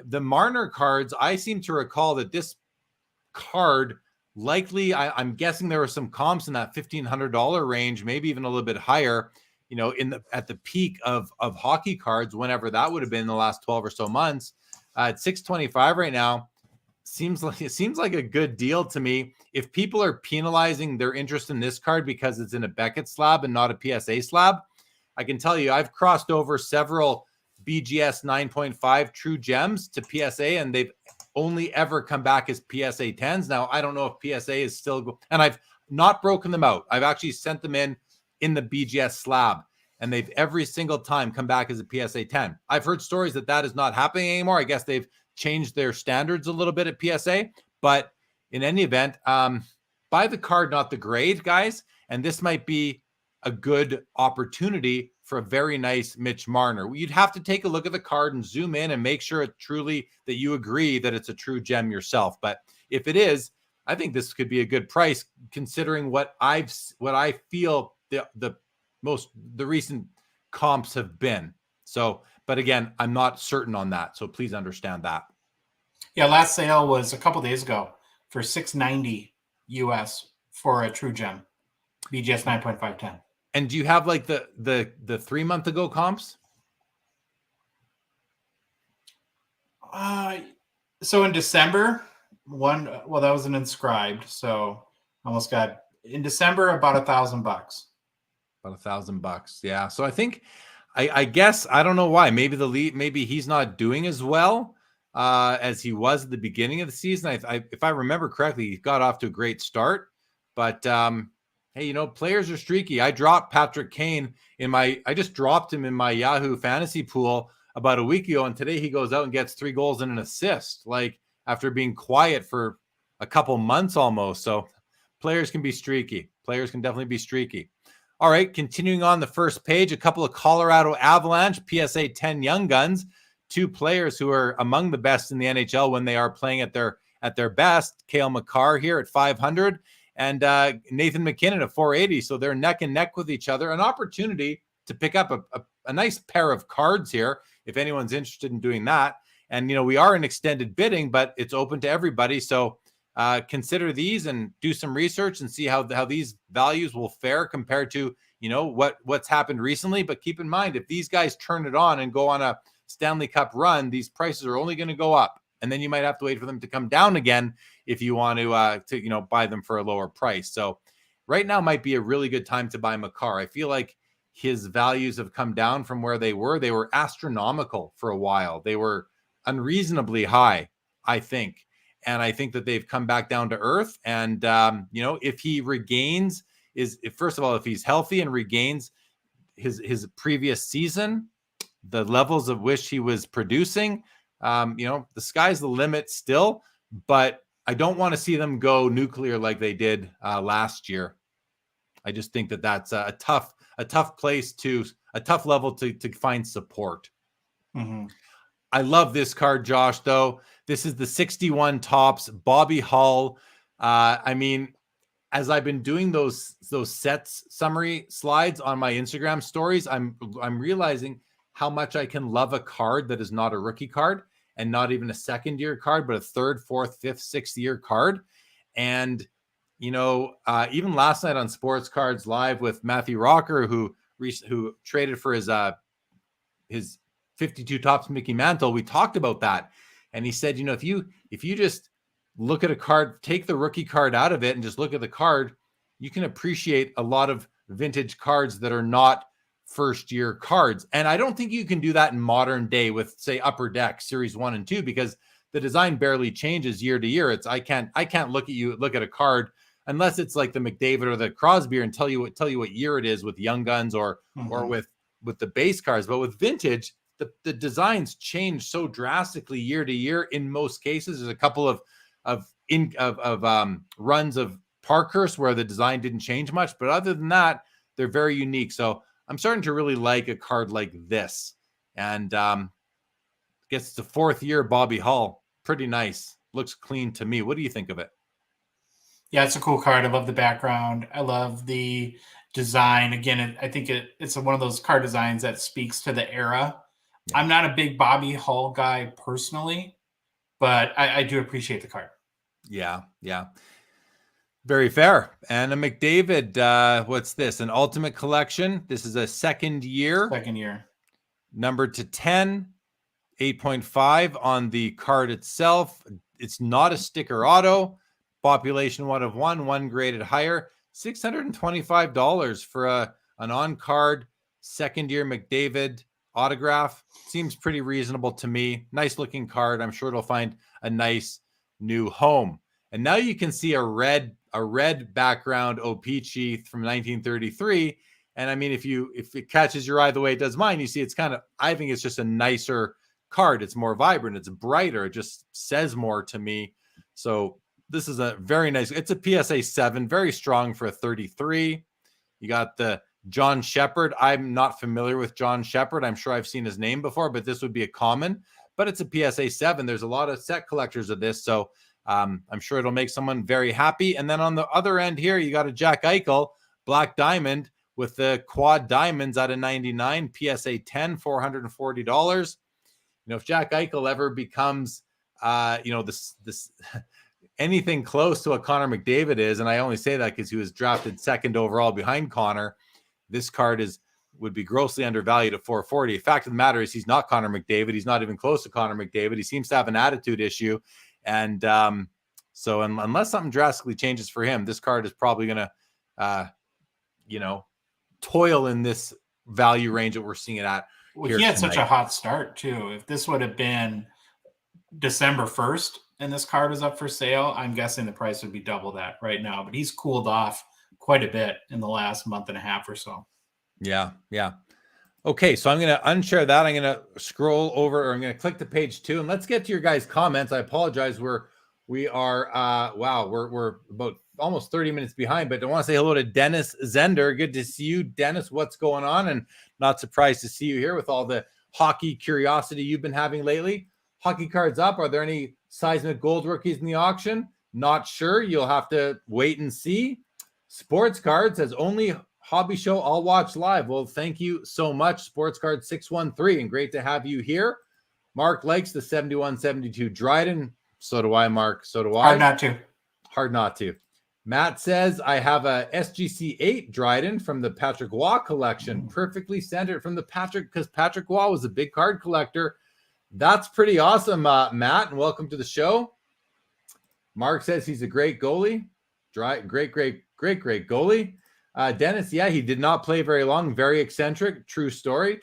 The Marner cards, I seem to recall that this card likely, I'm guessing there were some comps in that $1,500 range, maybe even a little bit higher, at the peak of hockey cards, whenever that would have been in the last 12 or so months. At $625 right now. Seems like a good deal to me. If people are penalizing their interest in this card because it's in a Beckett slab and not a PSA slab, I can tell you I've crossed over several BGS 9.5 true gems to PSA, and they've only ever come back as PSA 10s. Now, I don't know if PSA is still, and I've not broken them out. I've actually sent them in the BGS slab, and they've every single time come back as a PSA 10. I've heard stories that is not happening anymore. I guess they've changed their standards a little bit at PSA, but in any event, buy the card, not the grade, guys. And this might be a good opportunity for a very nice Mitch Marner. You'd have to take a look at the card and zoom in and make sure that you agree that it's a true gem yourself. But if it is, I think this could be a good price considering what I feel the recent comps have been. So, but again, I'm not certain on that. So please understand that. Yeah, last sale was a couple days ago for $690 US for a true gem, BGS 9.510. And do you have like the 3 month ago comps? So in December, that was an inscribed. So almost got in December about $1,000. About $1,000. Yeah. So I think, I guess, I don't know why. Maybe maybe he's not doing as well as he was at the beginning of the season. If I remember correctly, he got off to a great start. But hey, players are streaky. I dropped Patrick Kane I just dropped him in my Yahoo fantasy pool about a week ago, and today he goes out and gets 3 goals and an assist, like after being quiet for a couple months almost. So players can be streaky. Players can definitely be streaky. All right, continuing on the first page, a couple of Colorado Avalanche PSA 10 Young Guns, 2 players who are among the best in the NHL when they are playing at their best. Cale Makar here at 500 and Nathan McKinnon at 480. So they're neck and neck with each other. An opportunity to pick up a nice pair of cards here if anyone's interested in doing that. And, we are in extended bidding, but it's open to everybody. So consider these and do some research and see how these values will fare compared to, what's happened recently. But keep in mind, if these guys turn it on and go on a Stanley Cup run, these prices are only going to go up. And then you might have to wait for them to come down again if you want to buy them for a lower price. So right now might be a really good time to buy Makar. I feel like his values have come down from where they were. They were astronomical for a while. They were unreasonably high, I think. And I think that they've come back down to earth. And, if he regains if he's healthy and regains his previous season, the levels of which he was producing, the sky's the limit still, but I don't want to see them go nuclear like they did last year. I just think that that's a tough level to find support. Mm-hmm. I love this card, Josh, though. This is the 61 Topps Bobby Hull. As I've been doing those sets summary slides on my Instagram stories, I'm realizing how much I can love a card that is not a rookie card and not even a second year card, but a third, fourth, fifth, sixth year card. And, even last night on Sports Cards Live with Matthew Rocker, who traded for his 52 Topps Mickey Mantle, we talked about that. And he said, if you just look at a card, take the rookie card out of it and just look at the card, you can appreciate a lot of vintage cards that are not first year cards. And I don't think you can do that in modern day with, say, Upper Deck Series 1 and 2, because the design barely changes year to year. I can't look at a card unless it's like the McDavid or the Crosby and tell you what year it is with Young Guns or with the base cards. But with vintage, the designs change so drastically year to year. In most cases, there's a couple of runs of Parkhurst where the design didn't change much, but other than that, they're very unique. So I'm starting to really like a card like this, and I guess it's a 4th year Bobby Hull. Pretty nice. Looks clean to me. What do you think of it? Yeah, it's a cool card. I love the background. I love the design. Again, I think it's one of those card designs that speaks to the era. Yeah. I'm not a big Bobby Hull guy personally, but I do appreciate the card. Yeah. Very fair. And a McDavid, what's this? An Ultimate Collection. This is a second year. Numbered to 10, 8.5 on the card itself. It's not a sticker auto. Population 1 of 1 graded higher. $625 for an on-card second year McDavid autograph. Seems pretty reasonable to me. Nice looking card. I'm sure it'll find a nice new home. And now you can see a red background O-Pee-Chee from 1933. And I mean, if it catches your eye the way it does mine, you see it's I think it's just a nicer card. It's more vibrant. It's brighter. It just says more to me. So this is a very nice, it's a PSA 7, very strong for a 33. You got the John Shepard. I'm not familiar with John Shepard. I'm sure I've seen his name before, but this would be a common, but it's a PSA 7. There's a lot of set collectors of this. So I'm sure it'll make someone very happy. And then on the other end here, you got a Jack Eichel Black Diamond with the quad diamonds out of 99, PSA 10, $440. If Jack Eichel ever becomes, this anything close to what Connor McDavid is, and I only say that because he was drafted second overall behind Connor, this card would be grossly undervalued at $440. The fact of the matter is he's not Connor McDavid. He's not even close to Connor McDavid. He seems to have an attitude issue. And so unless something drastically changes for him, this card is probably going to, toil in this value range that we're seeing it at. Well, he had such a hot start too. If this would have been December 1st and this card was up for sale, I'm guessing the price would be double that right now. But he's cooled off quite a bit in the last month and a half or so. Yeah. Okay, so I'm going to unshare that. I'm going to scroll over, or I'm going to click to page 2, and let's get to your guys' comments. I apologize. We're about almost 30 minutes behind, but I want to say hello to Dennis Zender. Good to see you, Dennis. What's going on? And not surprised to see you here with all the hockey curiosity you've been having lately. Hockey Cards up. Are there any seismic gold rookies in the auction? Not sure. You'll have to wait and see. Sports Cards says only hobby show I'll watch live. Well, thank you so much, Sports Card 613, and great to have you here. Mark likes the 71-72 Dryden. So do I, Mark. So do I. Hard not to. Matt says, I have a SGC 8 Dryden from the Patrick Waugh collection, perfectly centered from the Patrick, because Patrick Waugh was a big card collector. That's pretty awesome, Matt, and welcome to the show. Mark says he's a great goalie. Great goalie. Dennis, yeah, he did not play very long. Very eccentric. True story.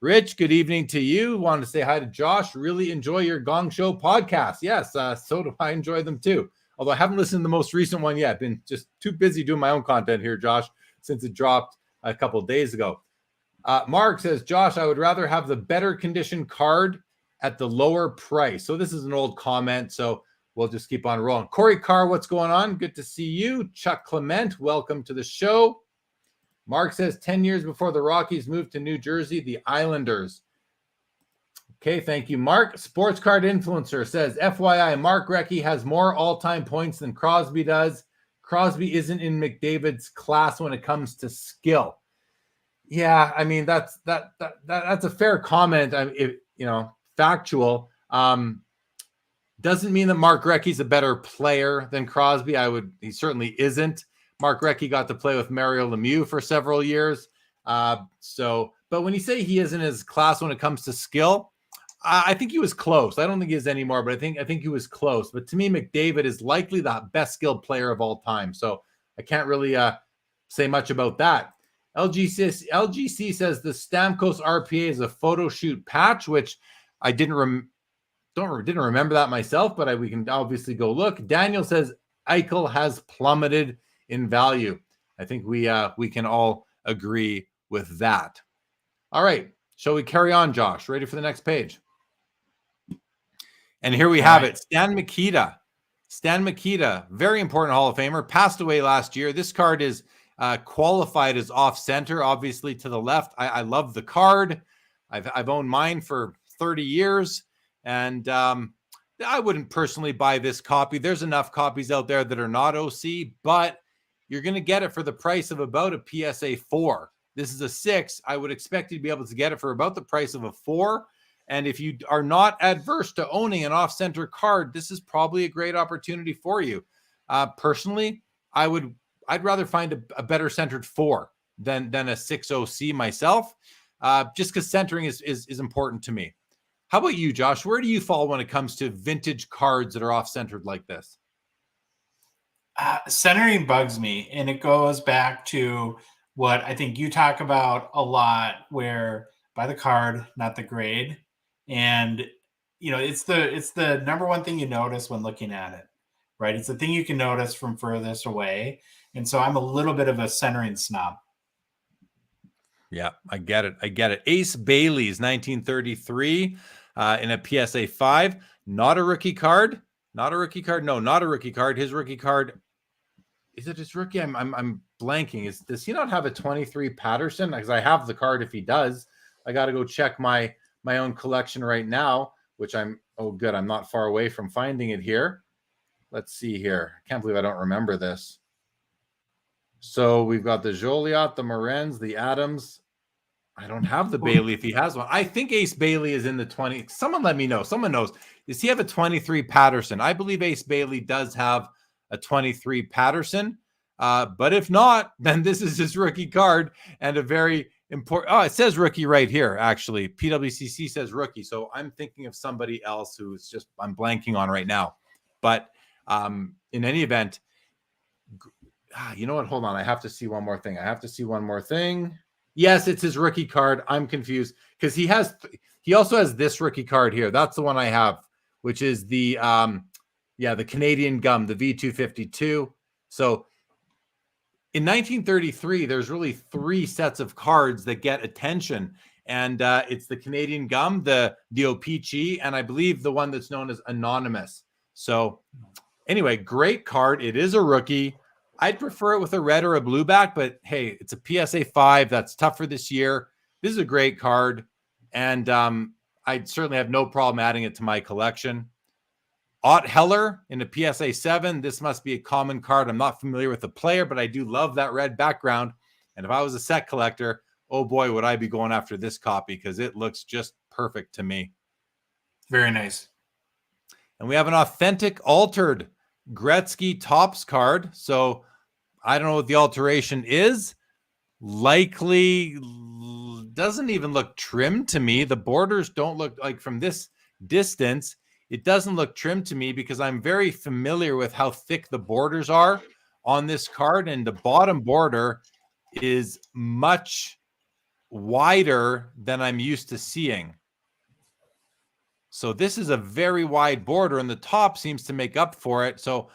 Rich, good evening to you. Wanted to say hi to Josh. Really enjoy your Gong Show podcast. Yes, so do I enjoy them too. Although I haven't listened to the most recent one yet. Been just too busy doing my own content here, Josh, since it dropped a couple of days ago. Mark says, Josh, I would rather have the better condition card at the lower price. So this is an old comment, so we'll just keep on rolling. Corey Carr, what's going on? Good to see you. Chuck Clement, welcome to the show. Mark says 10 years before the Rockies moved to New Jersey, the Islanders. Okay, thank you, Mark. Sports Card Influencer says, FYI, Mark Recchi has more all-time points than Crosby does. Crosby isn't in McDavid's class when it comes to skill. Yeah, I mean, that's a fair comment. Factual. Doesn't mean that Mark Recchi's a better player than Crosby. He certainly isn't. Mark Recchi got to play with Mario Lemieux for several years. But when you say he isn't his class when it comes to skill, I think he was close. I don't think he is anymore, but I think he was close. But to me, McDavid is likely the best skilled player of all time. So I can't really say much about that. LGC says the Stamkos RPA is a photo shoot patch, which I didn't remember that myself, but we can obviously go look. Daniel says Eichel has plummeted in value. I think we can all agree with that. All right, shall we carry on, Josh? Ready for the next page? And here we have it. Stan Mikita, very important Hall of Famer, passed away last year. This card is qualified as off center, obviously to the left. I love the card. I've owned mine for 30 years, and I wouldn't personally buy this copy. There's enough copies out there that are not OC, but you're going to get it for the price of about a PSA 4. This is a 6. I would expect you to be able to get it for about the price of a 4. And if you are not adverse to owning an off-center card, this is probably a great opportunity for you. Personally, I'd rather find a better centered 4 than a 6 OC myself, just because centering is important to me. How about you, Josh? Where do you fall when it comes to vintage cards that are off-centered like this? Centering bugs me, and it goes back to what I think you talk about a lot, where buy the card, not the grade. And it's the number one thing you notice when looking at it, right? It's the thing you can notice from furthest away. And so I'm a little bit of a centering snob. Yeah, I get it. Ace Bailey's 1933 in a PSA 5. Not a rookie card. No, not a rookie card. His rookie card. Is it his rookie? I'm blanking. Does he not have a 23 Patterson? Because I have the card if he does. I got to go check my own collection right now, which I'm not far away from finding it here. Let's see here. I can't believe I don't remember this. So we've got the Joliot, the Morens, the Adams. I don't have the Bailey if he has one. I think Ace Bailey is in the 20. Someone let me know. Someone knows. Does he have a 23 Patterson? I believe Ace Bailey does have a 23 Patterson. But if not, then this is his rookie card and a very important. Oh, it says rookie right here, actually. PWCC says rookie. So I'm thinking of somebody else who's just I'm blanking on right now. But in any event, you know what? Hold on. I have to see one more thing. Yes, it's his rookie card. I'm confused because he also has this rookie card here. That's the one I have, which is the the Canadian Gum, the V252. So in 1933, there's really 3 sets of cards that get attention. And it's the Canadian Gum, the O-Pee-Chee, and I believe the one that's known as Anonymous. So anyway, great card. It is a rookie. I'd prefer it with a red or a blue back, but hey, it's a PSA 5. That's tough for this year. This is a great card, and I'd certainly have no problem adding it to my collection. Ott Heller in a PSA 7. This must be a common card. I'm not familiar with the player, but I do love that red background. And if I was a set collector, oh boy, would I be going after this copy because it looks just perfect to me. Very nice. And we have an authentic altered Gretzky Topps card. So I don't know what the alteration is. Likely doesn't even look trimmed to me. The borders don't look like from this distance. It doesn't look trimmed to me because I'm very familiar with how thick the borders are on this card. And the bottom border is much wider than I'm used to seeing. So this is a very wide border and the top seems to make up for it. So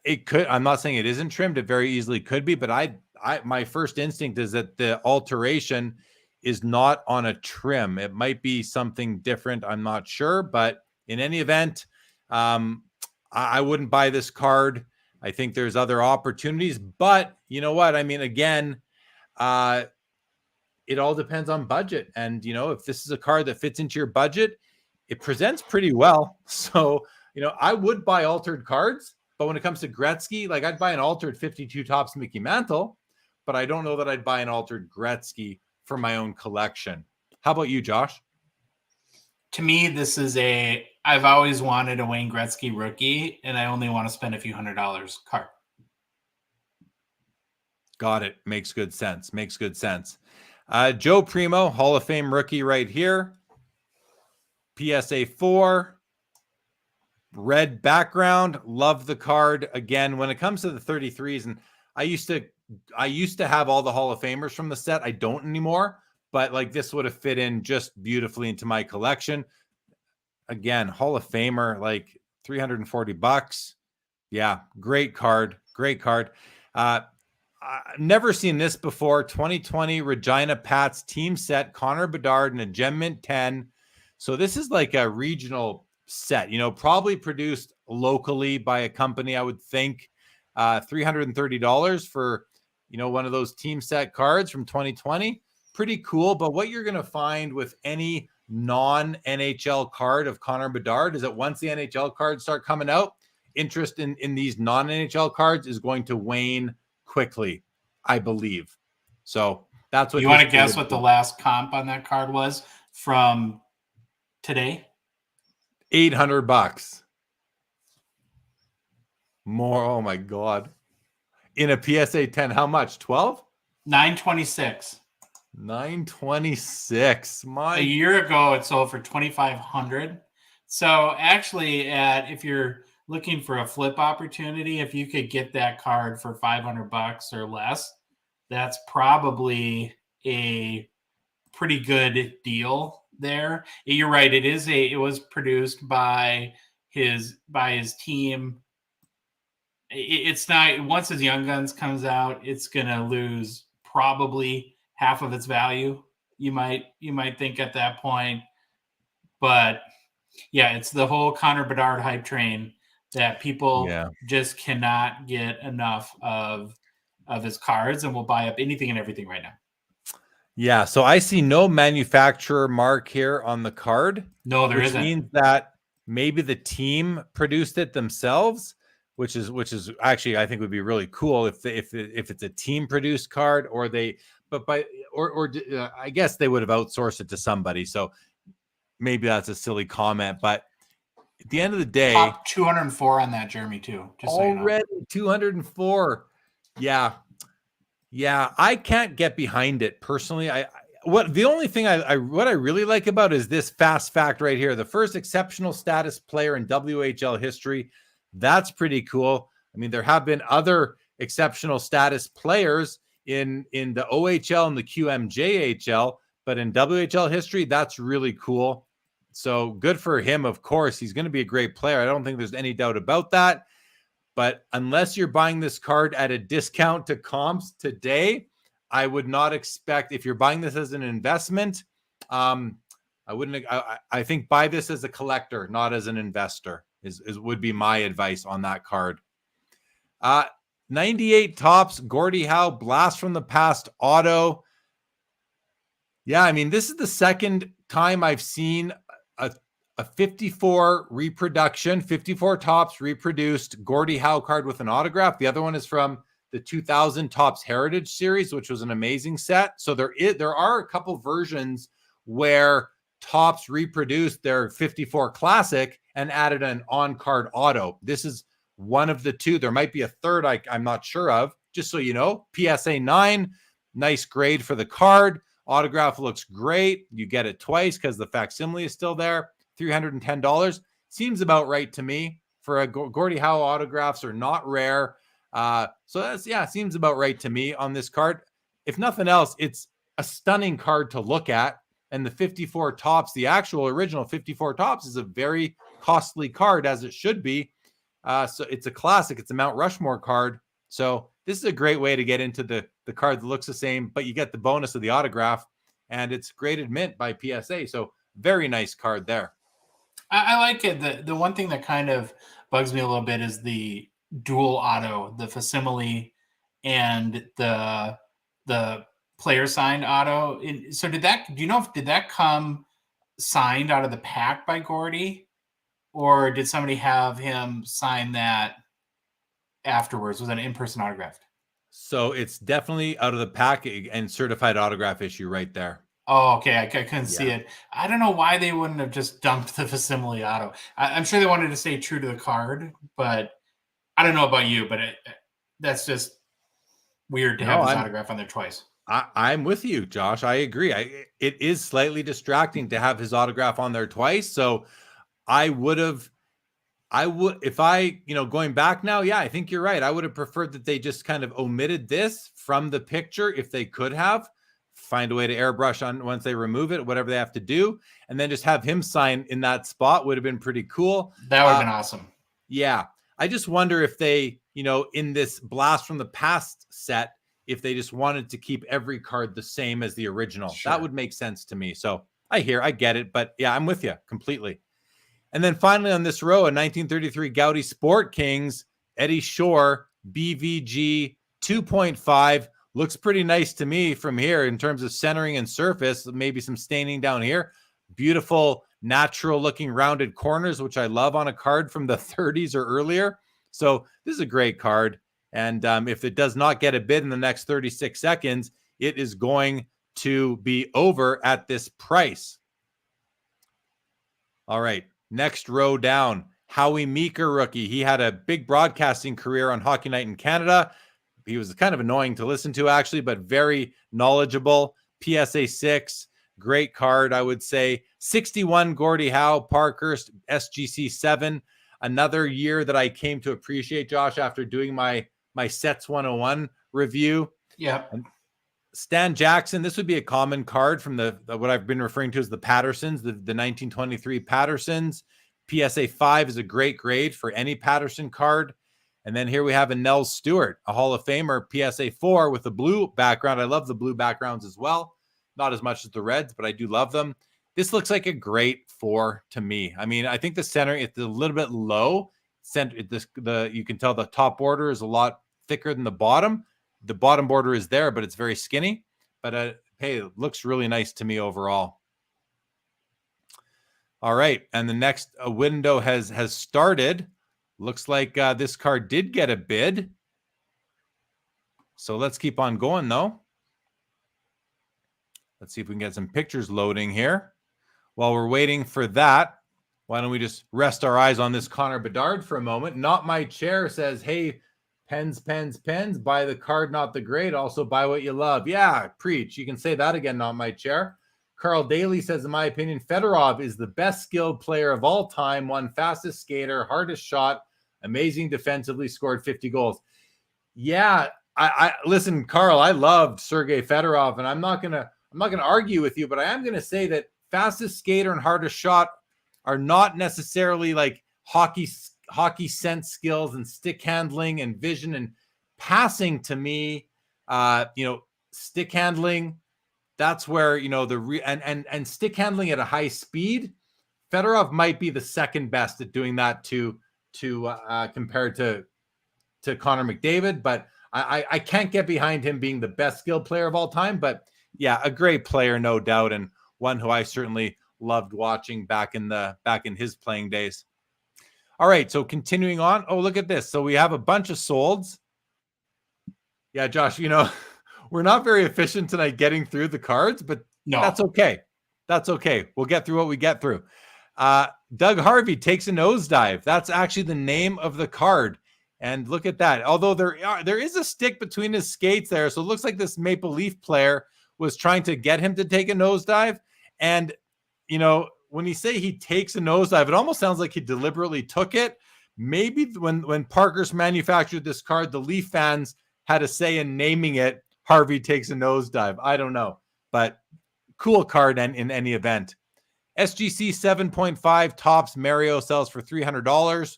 it could, I'm not saying it isn't trimmed. It very easily could be, but my first instinct is that the alteration is not on a trim. It might be something different. I'm not sure, but in any event, I wouldn't buy this card. I think there's other opportunities, but you know what? I mean, again, it all depends on budget. And, you know, if this is a card that fits into your budget, it presents pretty well. So, you know, I would buy altered cards, but when it comes to Gretzky, like I'd buy an altered 52 Topps Mickey Mantle, but I don't know that I'd buy an altered Gretzky for my own collection. How about you, Josh? To me, this is I've always wanted a Wayne Gretzky rookie, and I only want to spend a few $100s card. Got it. Makes good sense. Joe Primo, Hall of Fame rookie right here. PSA 4. Red background. Love the card. Again, when it comes to the 33s, and I used to have all the Hall of Famers from the set. I don't anymore, but like this would have fit in just beautifully into my collection. Again, Hall of Famer, like $340. Yeah, great card. I've never seen this before. 2020 Regina Pats team set, Connor Bedard and a Gem Mint 10. So this is like a regional set, you know, probably produced locally by a company, I would think. $330 for, you know, one of those team set cards from 2020. Pretty cool. But what you're going to find with any non-NHL card of Connor Bedard is that once the NHL cards start coming out, interest in these non-NHL cards is going to wane quickly, I believe. So that's what you want to guess what the last comp on that card was from today? $800 more. Oh my God. In a PSA 10, how much? 12? 926. 926. A year ago, it sold for 2,500. So actually, if you're looking for a flip opportunity, if you could get that card for $500 or less, that's probably a pretty good deal there. You're right. It was produced by his team. It's not, once his Young Guns comes out, it's gonna lose probably half of its value. You might think at that point, but yeah, it's the whole Connor Bedard hype train that people just cannot get enough of his cards and will buy up anything and everything right now. Yeah, so I see no manufacturer mark here on the card. No, there isn't. Which means that maybe the team produced it themselves, which is actually, I think would be really cool if it's a team produced card, or I guess they would have outsourced it to somebody. So maybe that's a silly comment, but at the end of the day, top 204 on that, Jeremy, too. Just already so you know. 204. Yeah. I can't get behind it personally. The only thing I really like about is this fast fact right here. The first exceptional status player in WHL history. That's pretty cool. I mean, there have been other exceptional status players in the OHL and the QMJHL, but in WHL history, that's really cool. So good for him, of course. He's going to be a great player. I don't think there's any doubt about that. But unless you're buying this card at a discount to comps today, I would not expect, if you're buying this as an investment, I think buy this as a collector, not as an investor, would be my advice on that card. 98 Topps, Gordie Howe, Blast from the Past auto. Yeah, I mean, this is the second time I've seen a 54 reproduction, 54 Topps reproduced Gordie Howe card with an autograph. The other one is from the 2000 Topps Heritage Series, which was an amazing set. So there are a couple versions where Topps reproduced their 54 Classic and added an on-card auto. This is one of the two. There might be a third I'm not sure of. Just so you know, PSA 9, nice grade for the card. Autograph looks great. You get it twice because the facsimile is still there. $310 seems about right to me. For a Gordie Howe, autographs are not rare. So seems about right to me on this card. If nothing else, it's a stunning card to look at. And the 54 Topps, the actual original 54 Topps, is a very costly card, as it should be. So it's a classic. It's a Mount Rushmore card. So this is a great way to get into the card that looks the same, but you get the bonus of the autograph, and it's graded mint by PSA. So very nice card there. I like it. The one thing that kind of bugs me a little bit is the dual auto, the facsimile and the player signed auto. So did that come signed out of the pack by Gordie, or did somebody have him sign that afterwards? Was that an in-person autograph? So it's definitely out of the pack and certified autograph issue right there. Oh, okay. I couldn't see it. I don't know why they wouldn't have just dumped the facsimile auto. I'm sure they wanted to stay true to the card, but I don't know about you, but that's just weird to have his autograph on there twice. I'm with you, Josh. I agree. It is slightly distracting to have his autograph on there twice. So going back now, I think you're right. I would have preferred that they just kind of omitted this from the picture if they could have. Find a way to airbrush on once they remove it, whatever they have to do, and then just have him sign in that spot would have been pretty cool. That would have been awesome. Yeah. I just wonder if they, in this Blast from the Past set, if they just wanted to keep every card the same as the original. Sure. That would make sense to me. So I get it, but yeah, I'm with you completely. And then finally on this row, a 1933 Gaudy Sport Kings, Eddie Shore, BVG 2.5. Looks pretty nice to me from here in terms of centering and surface, maybe some staining down here. Beautiful, natural looking rounded corners, which I love on a card from the 30s or earlier. So this is a great card. And if it does not get a bid in the next 36 seconds, it is going to be over at this price. All right, next row down, Howie Meeker rookie. He had a big broadcasting career on Hockey Night in Canada. He was kind of annoying to listen to, actually, but very knowledgeable. PSA 6, great card, I would say. 61 Gordie Howe, Parkhurst, SGC 7. Another year that I came to appreciate, Josh, after doing my Sets 101 review. Yeah. Stan Jackson, this would be a common card from the what I've been referring to as the Pattersons, the 1923 Pattersons. PSA 5 is a great grade for any Patterson card. And then here we have a Nels Stewart, a Hall of Famer, PSA 4 with a blue background. I love the blue backgrounds as well. Not as much as the reds, but I do love them. This looks like a great 4 to me. I mean, I think the center is a little bit low. You can tell the top border is a lot thicker than the bottom. The bottom border is there, but it's very skinny. But hey, it looks really nice to me overall. All right, and the next window has started. Looks like this card did get a bid. So let's keep on going, though. Let's see if we can get some pictures loading here. While we're waiting for that, why don't we just rest our eyes on this Connor Bedard for a moment? Not My Chair says, hey, pens, buy the card, not the grade. Also buy what you love. Yeah, preach. You can say that again, Not My Chair. Carl Daly says, in my opinion, Fedorov is the best skilled player of all time, won fastest skater, hardest shot, amazing defensively, scored 50 goals. Yeah, I listen, Carl, I loved Sergei Fedorov, and I'm not gonna argue with you, but I am gonna say that fastest skater and hardest shot are not necessarily like hockey sense skills and stick handling and vision and passing. To me, stick handling, that's where, and stick handling at a high speed, Fedorov might be the second best at doing that compared to Connor McDavid, but I can't get behind him being the best skilled player of all time. But yeah, a great player, no doubt, and one who I certainly loved watching back in his playing days. All right, so continuing on. Oh, look at this. So we have a bunch of solds. Yeah, Josh, we're not very efficient tonight getting through the cards, but no, that's okay. That's okay. We'll get through what we get through. Doug Harvey takes a nosedive. That's actually the name of the card. And look at that. Although there is a stick between his skates there. So it looks like this Maple Leaf player was trying to get him to take a nosedive. And, when you say he takes a nosedive, it almost sounds like he deliberately took it. Maybe when Parkhurst manufactured this card, the Leaf fans had a say in naming it Harvey Takes a Nosedive. I don't know. But cool card in any event. SGC 7.5 tops Mario sells for $300.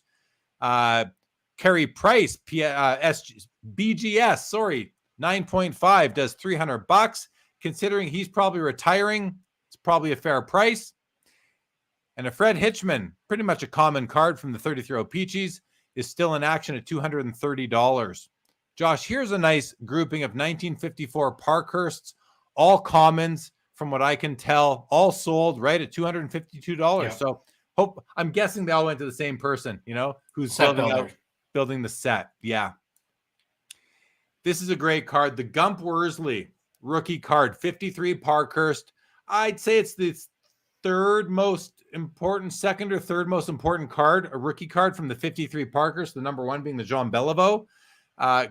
Carey Price, BGS, 9.5 does $300. Considering he's probably retiring, it's probably a fair price. And a Fred Hitchman, pretty much a common card from the 33-0 Peaches, is still in action at $230. Josh, here's a nice grouping of 1954 Parkhursts, all commons, from what I can tell, all sold right at $252. Yeah. So I'm guessing they all went to the same person, who's building the set. Yeah. This is a great card. The Gump Worsley rookie card, 53 Parkhurst. I'd say it's the second or third most important card, a rookie card from the 53 Parkhurst, the number one being the Jean Beliveau.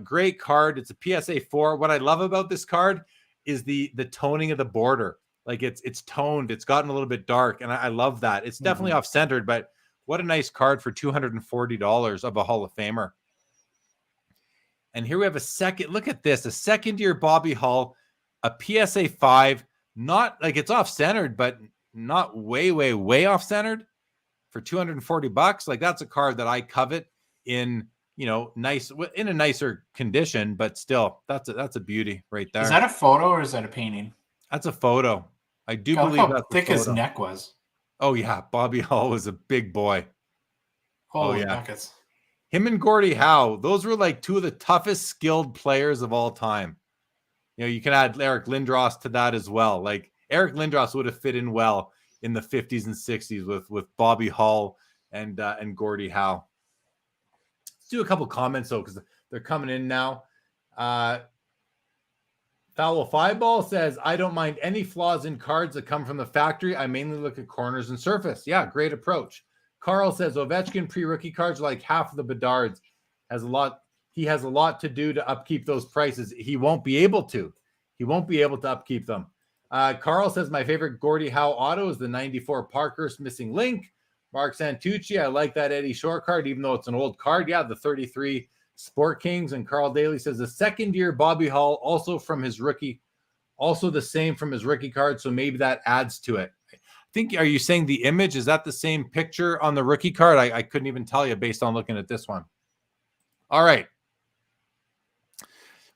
Great card. It's a PSA 4. What I love about this card is the toning of the border. Like it's toned. It's gotten a little bit dark, and I love that. It's definitely off-centered, but what a nice card for $240 of a Hall of Famer. And here we have a second-year Bobby Hull, a PSA 5, not like it's off-centered, but not way off-centered for $240. Like that's a card that I covet in a nicer condition, but still that's a beauty right there. Is that a photo or is that a painting? That's a photo. I do believe that's how thick his neck was. Oh yeah, Bobby Hull was a big boy. Holy buckets. Him and Gordie Howe, those were like two of the toughest skilled players of all time. You can add Eric Lindros to that as well. Like Eric Lindros would have fit in well in the 50s and 60s with Bobby Hull and Gordie Howe. Let's do a couple comments though, because they're coming in now. Foul Fireball says, I don't mind any flaws in cards that come from the factory. I mainly look at corners and surface. Yeah, great approach. Carl says Ovechkin pre-rookie cards are like half of the Bedard's. He has a lot to do to upkeep those prices. He won't be able to. Upkeep them. Carl says my favorite Gordie Howe auto is the 94 Parkhurst missing link. Mark Santucci, I like that Eddie Shore card, even though it's an old card. Yeah, the 33 Sport Kings. And Carl Daly says the second-year Bobby Hull, also the same from his rookie card, so maybe that adds to it. Are you saying the image? Is that the same picture on the rookie card? I couldn't even tell you based on looking at this one. All right.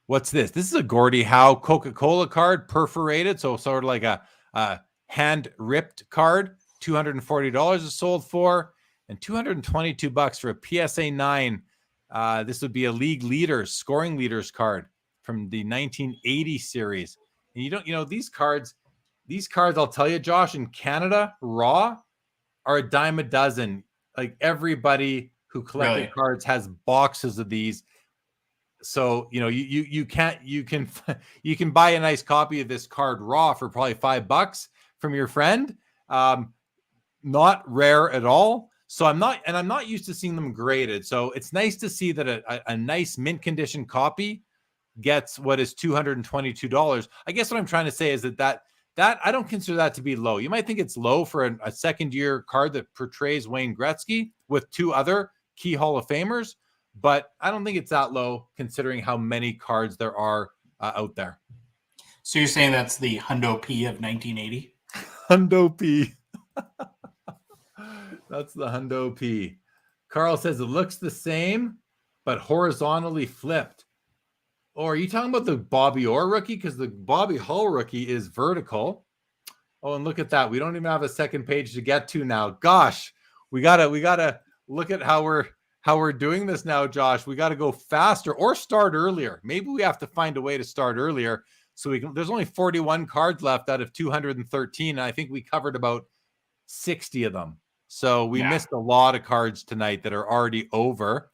What's this? This is a Gordie Howe Coca-Cola card, perforated, so sort of like a hand-ripped card. $240 is sold for, and $222 for a PSA 9. This would be a league leaders, scoring leaders card from the 1980 series. And these cards, I'll tell you, Josh, in Canada, raw, are a dime a dozen. Like everybody who collected cards has boxes of these. So, you can buy a nice copy of this card raw for probably $5 from your friend. Not rare at all. So I'm not used to seeing them graded. So it's nice to see that a nice mint condition copy gets what is $222. I guess what I'm trying to say is that I don't consider that to be low. You might think it's low for a second year card that portrays Wayne Gretzky with two other key Hall of Famers, but I don't think it's that low considering how many cards there are out there. So you're saying that's the Hundo P of 1980? Hundo P. That's the Hundo P. Carl says it looks the same, but horizontally flipped. Or are you talking about the Bobby Orr rookie? Because the Bobby Hull rookie is vertical. Oh, and look at that. We don't even have a second page to get to now. Gosh, we gotta look at how we're doing this now, Josh. We gotta go faster or start earlier. Maybe we have to find a way to start earlier so we can. There's only 41 cards left out of 213. And I think we covered about 60 of them. So we missed a lot of cards tonight that are already over.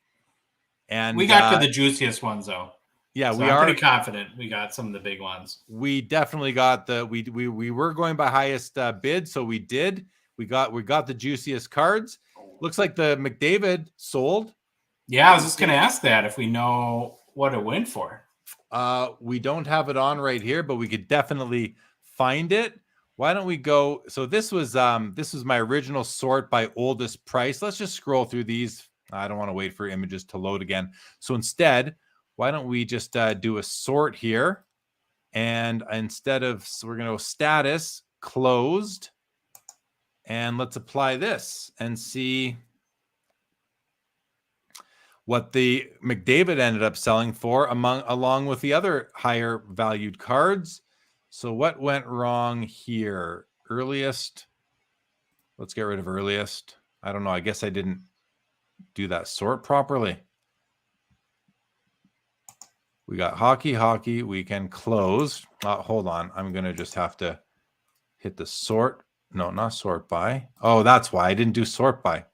And we got to the juiciest ones though. Yeah, so I'm pretty confident we got some of the big ones. We definitely got we were going by highest bid, so we did. We got the juiciest cards. Looks like the McDavid sold. Yeah, I was just going to ask that if we know what it went for. We don't have it on right here, but we could definitely find it. Why don't we go? So this was my original sort by oldest price. Let's just scroll through these. I don't want to wait for images to load again. So instead, why don't we just do a sort here? And instead of, we're going to go status, closed. And let's apply this and see what the McDavid ended up selling for along with the other higher valued cards. So what went wrong here? Earliest. Let's get rid of earliest. I don't know. I guess I didn't do that sort properly. We got hockey. We can close. Hold on. I'm going to just have to hit the sort. No, not sort by. Oh, that's why I didn't do sort by.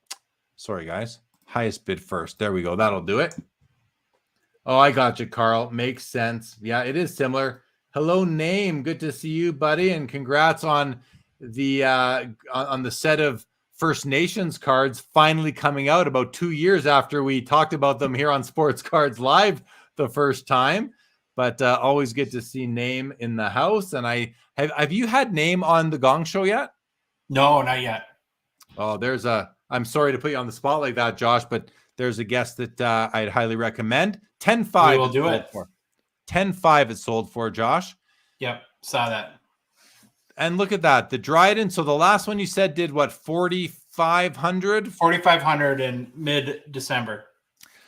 Sorry, guys. Highest bid first. There we go. That'll do it. Oh, I got you, Carl. Makes sense. Yeah, it is similar. Hello, Name. Good to see you, buddy. And congrats on the set of First Nations cards finally coming out about 2 years after we talked about them here on Sports Cards Live the first time. But always good to see Name in the house. And have you had Name on the Gong Show yet? No, not yet. Oh, I'm sorry to put you on the spot like that, Josh, but there's a guest that I'd highly recommend. 10.5. We will do it. 10.5 it sold for, Josh. Yep, saw that. And look at that. The Dryden. So the last one you said did what, 4,500? 4,500 in mid-December.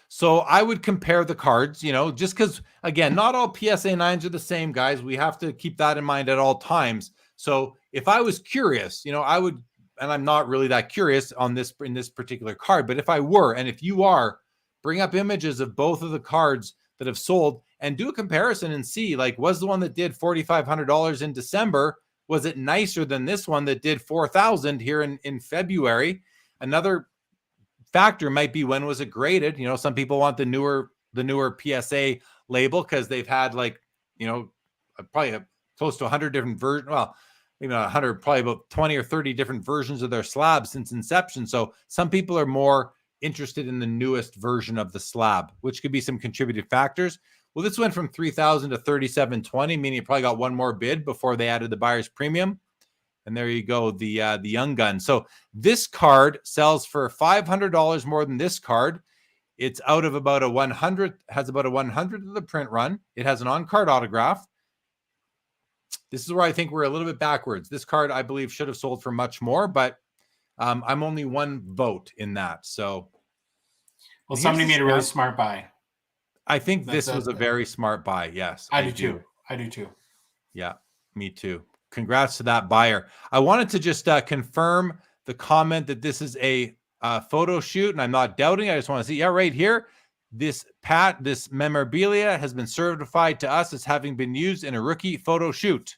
So I would compare the cards, just because, again, not all PSA 9s are the same, guys. We have to keep that in mind at all times. So if I was curious, I would, and I'm not really that curious in this particular card, but if I were, and if you are, bring up images of both of the cards that have sold and do a comparison and see, like, was the one that did $4,500 in December, was it nicer than this one that did $4,000 here in February? Another factor might be, when was it graded? Some people want the newer PSA label because they've had probably close to 100 different versions. Well, maybe not 100, probably about 20 or 30 different versions of their slab since inception. So some people are more interested in the newest version of the slab, which could be some contributing factors. Well, this went from $3,000 to $3,720, meaning it probably got one more bid before they added the buyer's premium. And there you go, the Young Gun. So this card sells for $500 more than this card. It's out of about a 100, has about a 100 of the print run. It has an on-card autograph. This is where I think we're a little bit backwards. This card, I believe, should have sold for much more, but I'm only one vote in that. So, well, somebody made a really smart buy. I think this was a very smart buy. Yes, I do too. Yeah, me too. Congrats to that buyer. I wanted to just confirm the comment that this is a photo shoot, and I'm not doubting. I just want to see, yeah, right here. This memorabilia has been certified to us as having been used in a rookie photo shoot.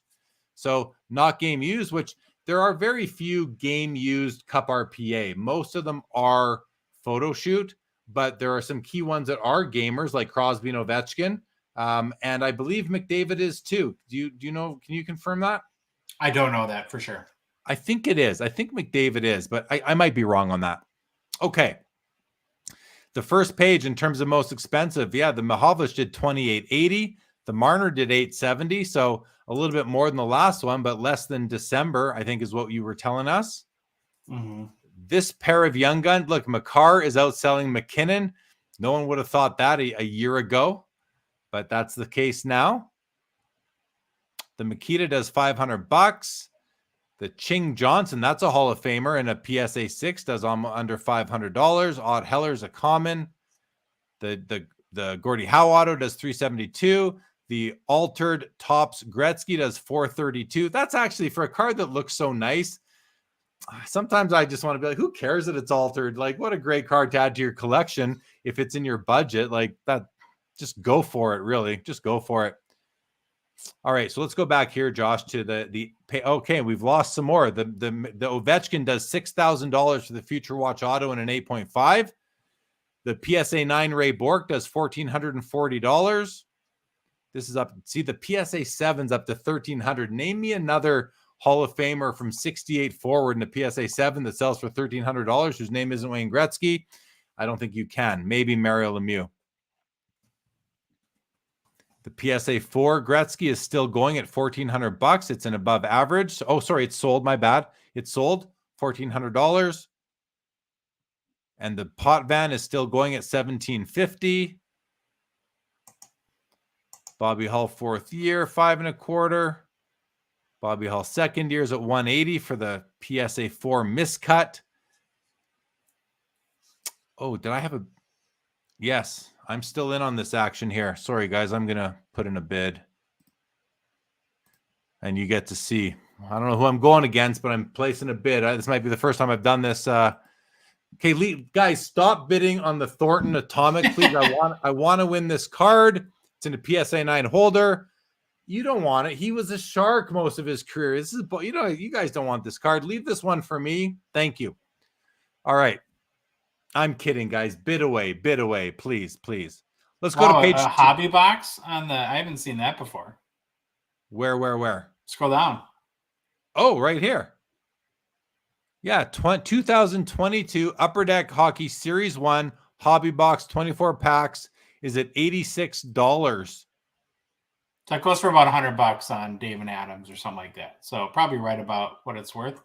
So not game used, which there are very few game used Cup RPA. Most of them are photo shoot. but there are some key ones that are gamers like Crosby and Ovechkin. And I believe McDavid is too. Do you know? Can you confirm that? I don't know that for sure. I think it is. I think McDavid is, but I might be wrong on that. Okay. The first page in terms of most expensive, the Mahovlich did $28.80. The Marner did $8.70. So a little bit more than the last one, but less than December, I think is what you were telling us. Mm-hmm. This pair of young guns, look, Makar is outselling McKinnon. No one would have thought that a year ago, but that's the case now. The Makita does $500. The Ching Johnson, that's a Hall of Famer, and a PSA 6 does under $500. Odd Heller's a common. The Gordie Howe auto does $372. The altered Topps Gretzky does $432. That's actually for a card that looks so nice. Sometimes I just want to be like, who cares that it's altered? Like, what a great card to add to your collection if it's in your budget like that. Just go for it, really. Just go for it. All right, so let's go back here, Josh, to the pay. Okay, we've lost some more. The Ovechkin does $6,000 for the Future Watch Auto and an 8.5. The PSA 9 Ray Bork does $1,440. This is up. See, the PSA 7's up to $1,300. Name me another Hall of Famer from 68 forward in the PSA 7 that sells for $1,300 whose name isn't Wayne Gretzky. I don't think you can. Maybe Mario Lemieux. The PSA 4 Gretzky is still going at $1,400. It's an above average. Oh, sorry, it's sold. My bad. It's sold $1,400. And the Potvin is still going at $1,750. Bobby Hull 4th year, $5.25. Bobby Hull 2nd year is at $180 for the PSA 4 miscut. Oh, did I have a? Yes. I'm still in on this action here. Sorry, guys. I'm going to put in a bid. And you get to see. I don't know who I'm going against, but I'm placing a bid. This might be the first time I've done this. Okay, guys, stop bidding on the Thornton Atomic, please. I want to win this card. It's in a PSA 9 holder. You don't want it. He was a Shark most of his career. This is, you guys don't want this card. Leave this one for me. Thank you. All right. I'm kidding, guys. Bid away, please. Let's go to page 2. Hobby box on the. I haven't seen that before. Where? Scroll down. Oh, right here. Yeah, 2022 Upper Deck Hockey Series 1 Hobby Box 24 packs is at $86. That goes for about $100 on Dave and Adams or something like that. So probably right about what it's worth.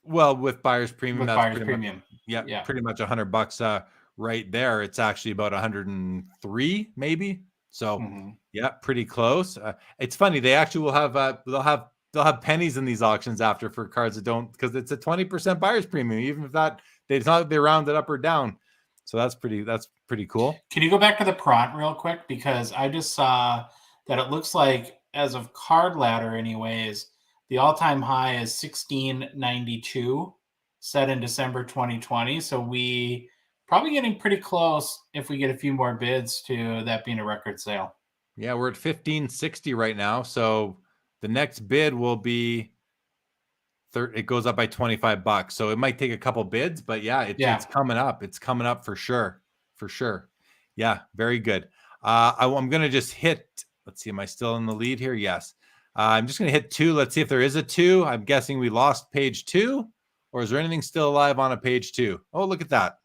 Well, with buyer's premium, Premium. Yeah, pretty much $100 right there. It's actually about 103 maybe. So yeah, pretty close. It's funny. They actually will have they'll have pennies in these auctions after for cards that don't, because it's a 20% buyer's premium, even if that they round it up or down. So that's pretty cool. Can you go back to the prompt real quick? Because I just saw that it looks like, as of Card Ladder anyways, the all-time high is 1692 set in December 2020. So we probably getting pretty close if we get a few more bids to that being a record sale. Yeah, we're at 1560 right now. So the next bid will be it goes up by $25. So it might take a couple bids, but it's coming up. It's coming up for sure. Yeah, very good. I'm going to just hit, let's see, am I still in the lead here? Yes. I'm just going to hit 2. Let's see if there is a 2. I'm guessing we lost page 2, or is there anything still alive on a page 2? Oh, look at that.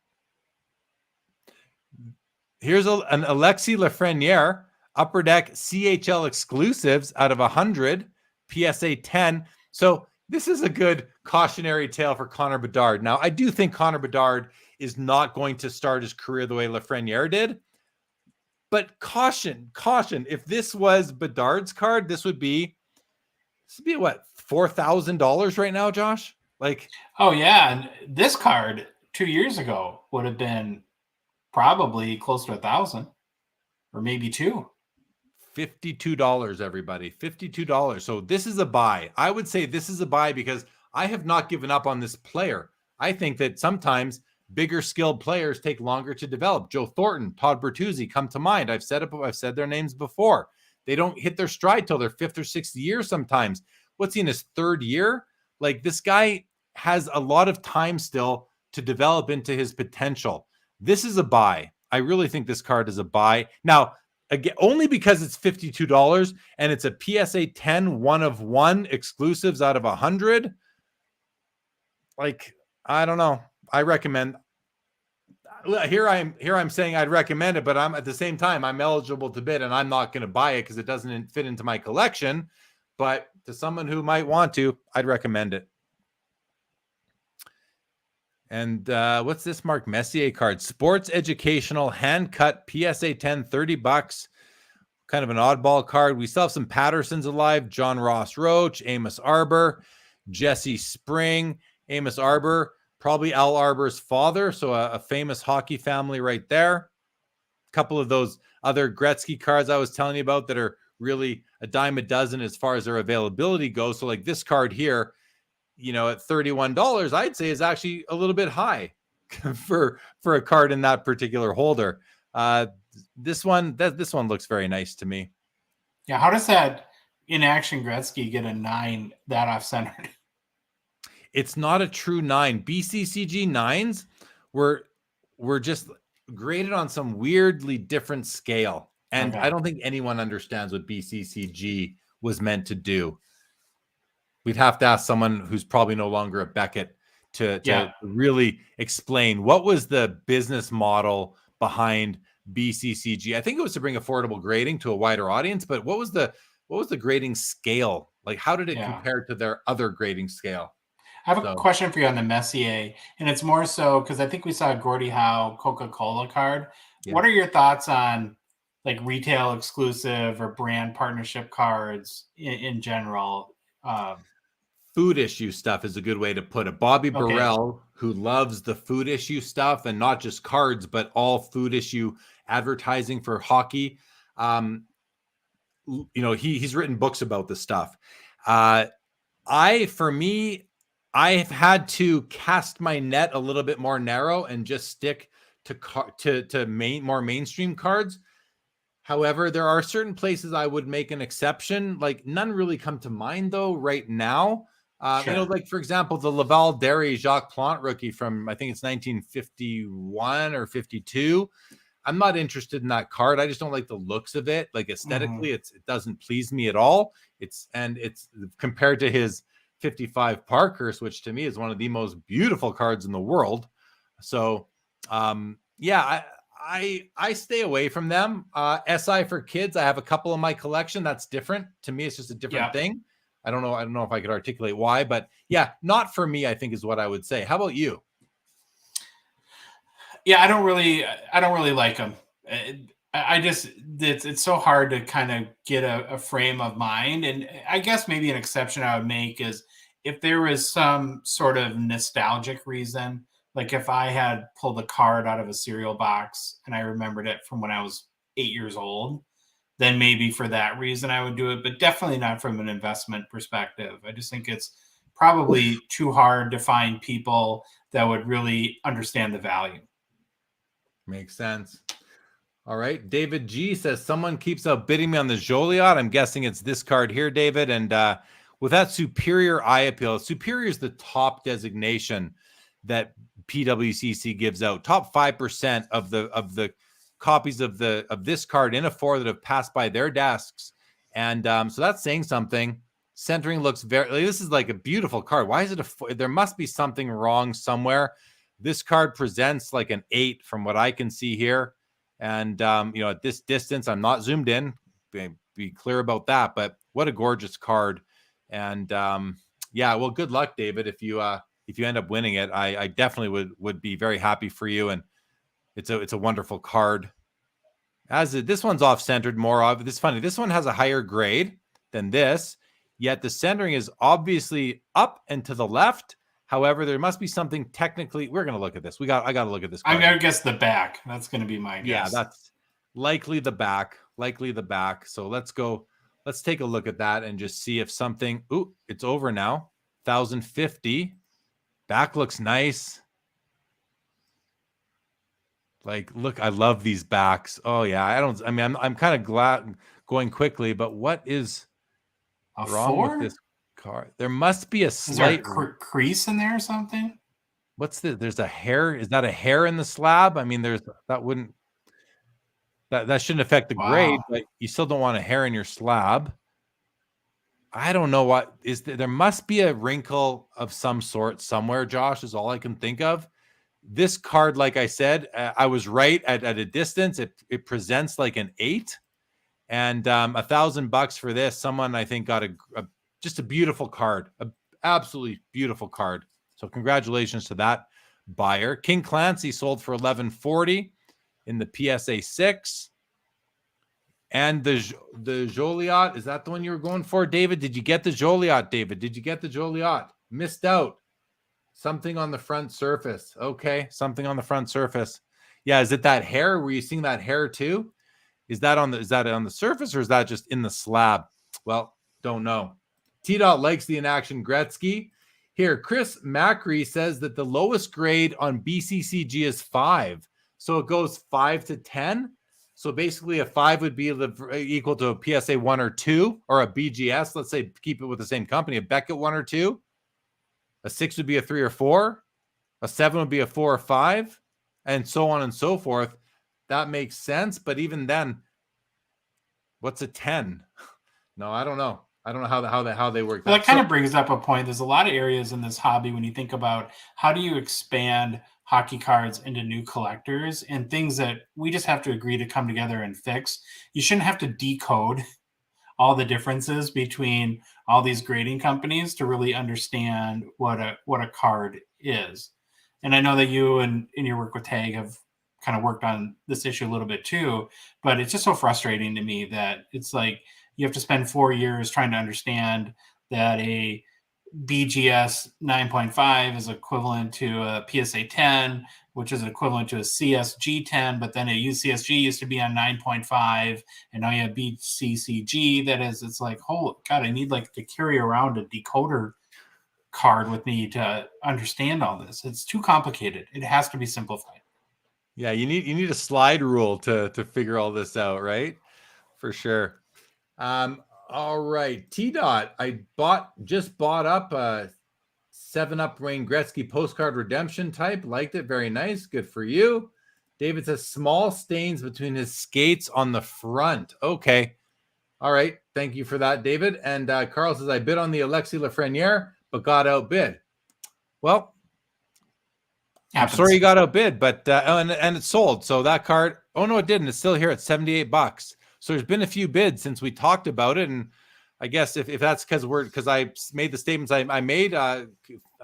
Here's an Alexis Lafreniere Upper Deck CHL exclusives out of 100, PSA 10. So this is a good cautionary tale for Connor Bedard. Now, I do think Connor Bedard is not going to start his career the way Lafreniere did. But caution. If this was Bedard's card, this would be what, $4,000 right now, Josh? Oh yeah, and this card 2 years ago would have been probably close to 1,000, or maybe 2. $52, everybody. $52. So this is a buy. I would say this is a buy because I have not given up on this player. I think that sometimes bigger skilled players take longer to develop. Joe Thornton, Todd Bertuzzi come to mind. I've said their names before. They don't hit their stride till their 5th or 6th year sometimes. What's he in his 3rd year? This guy has a lot of time still to develop into his potential. This is a buy. I really think this card is a buy. Now, again, only because it's $52 and it's a PSA 10 one of one exclusives out of 100. Like, I don't know. I recommend. Here I'm saying I'd recommend it, but I'm at the same time I'm eligible to bid, and I'm not going to buy it because it doesn't fit into my collection. But to someone who might want to, I'd recommend it. And what's this Mark Messier card? Sports Educational Hand Cut PSA 10, $30. Kind of an oddball card. We still have some Pattersons alive. John Ross Roach, Amos Arbor, Jesse Spring. Amos Arbor, probably Al Arbor's father, so a famous hockey family right there. A couple of those other Gretzky cards I was telling you about that are really a dime a dozen as far as their availability goes. So like this card here, you know, at $31, I'd say is actually a little bit high for a card in that particular holder. This one looks very nice to me. Yeah, how does that in action Gretzky get a 9 that off-centered? It's not a true 9. BCCG 9s were just graded on some weirdly different scale. And I don't think anyone understands what BCCG was meant to do. We'd have to ask someone who's probably no longer at Beckett to really explain what was the business model behind BCCG. I think it was to bring affordable grading to a wider audience, but what was the grading scale? Like, how did it compare to their other grading scale? I have a question for you on the Messier, and it's more so because I think we saw a Gordie Howe Coca-Cola card. Yeah. What are your thoughts on like retail exclusive or brand partnership cards in general? Food issue stuff is a good way to put it. Bobby Burrell, who loves the food issue stuff and not just cards, but all food issue advertising for hockey. He's written books about this stuff. I've had to cast my net a little bit more narrow and just stick to more mainstream cards. However, there are certain places I would make an exception. Like none really come to mind though right now. Sure. Like for example, the Laval Dairy Jacques Plante rookie from I think it's 1951 or 52. I'm not interested in that card. I just don't like the looks of it. Like aesthetically, it doesn't please me at all. It's compared to his 55 Parkhurst, which to me is one of the most beautiful cards in the world. So, I stay away from them. SI for kids, I have a couple in my collection. That's different. To me, it's just a different thing. I don't know if I could articulate why, but yeah, not for me, I think is what I would say. How about you? Yeah, I don't really like them. It's so hard to kind of get a frame of mind. And I guess maybe an exception I would make is if there was some sort of nostalgic reason, like if I had pulled a card out of a cereal box and I remembered it from when I was 8 years old, then maybe for that reason I would do it, but definitely not from an investment perspective. I just think it's probably too hard to find people that would really understand the value. Makes sense. All right. David G says someone keeps outbidding me on the Joliot. I'm guessing it's this card here, David. And with that superior eye appeal, superior is the top designation that PWCC gives out. Top 5% of the copies of this card in a 4 that have passed by their desks. And so that's saying something. Centering looks this is like a beautiful card. Why is it there must be something wrong somewhere. This card presents like an 8 from what I can see here. And, at this distance, I'm not zoomed in, be clear about that, but what a gorgeous card. And well, good luck, David. If you end up winning it, I definitely would be very happy for you. And it's a wonderful card. This one's off-centered more of this. Funny. This one has a higher grade than this, yet the centering is obviously up and to the left. However, there must be something technically. We're going to look at this. I got to look at this card. I'm going to guess the back. That's going to be my guess. Yeah, that's likely the back. So let's go. Let's take a look at that and just see if something. Ooh, it's over now. 1,050. Back looks nice. Like, look, I love these backs. Oh yeah, I'm kind of glad going quickly, but what is wrong with this card? There must be a slight crease in there or something. there's a hair. Is that a hair in the slab? I mean, that shouldn't affect the grade, but you still don't want a hair in your slab. I don't know what is there must be a wrinkle of some sort somewhere, Josh, is all I can think of. This card, like I said, I was right at a distance. It presents like an 8, and $1,000 for this. Someone I think got just a beautiful card, an absolutely beautiful card. So congratulations to that buyer. King Clancy sold for $11.40 in the PSA 6. And the Joliot, is that the one you were going for, David? Did you get the Joliot, David? Did you get the Joliot? Missed out. Something on the front surface. Okay, something on the front surface. Yeah, is it that hair? Were you seeing that hair too? Is that on the surface, or is that just in the slab? Well, don't know. T-Dot likes the in-action Gretzky. Here, Chris Macri says that the lowest grade on BCCG is 5. So it goes 5 to 10. So basically a 5 would be equal to a PSA 1 or 2, or a BGS. Let's say keep it with the same company, a Beckett 1 or 2. A 6 would be a 3 or 4. A 7 would be a 4 or 5, and so on and so forth. That makes sense. But even then, what's a 10? No, I don't know. I don't know how they work. Well, that kind of brings up a point. There's a lot of areas in this hobby when you think about how do you expand hockey cards into new collectors and things that we just have to agree to come together and fix. You shouldn't have to decode all the differences between all these grading companies to really understand what a card is. And I know that you and in your work with Tag have kind of worked on this issue a little bit too, but it's just so frustrating to me that it's like you have to spend 4 years trying to understand that a BGS 9.5 is equivalent to a PSA 10, which is equivalent to a CSG 10, but then a CSG used to be on 9.5, and now you have BCCG. That is, it's like, oh God, I need like to carry around a decoder card with me to understand all this. It's too complicated. It has to be simplified. Yeah, you need a slide rule to figure all this out, right? For sure. All right, T-Dot, I just bought up a 7-Up Wayne Gretzky postcard redemption type. Liked it. Very nice. Good for you. David says small stains between his skates on the front. Okay. All right. Thank you for that, David. And Carl says, I bid on the Alexis Lafreniere, but got outbid. Well, I'm sorry you got outbid, but and it sold. So that card, oh no, it didn't. It's still here at $78. So there's been a few bids since we talked about it, and I guess if that's because I made the statements I made,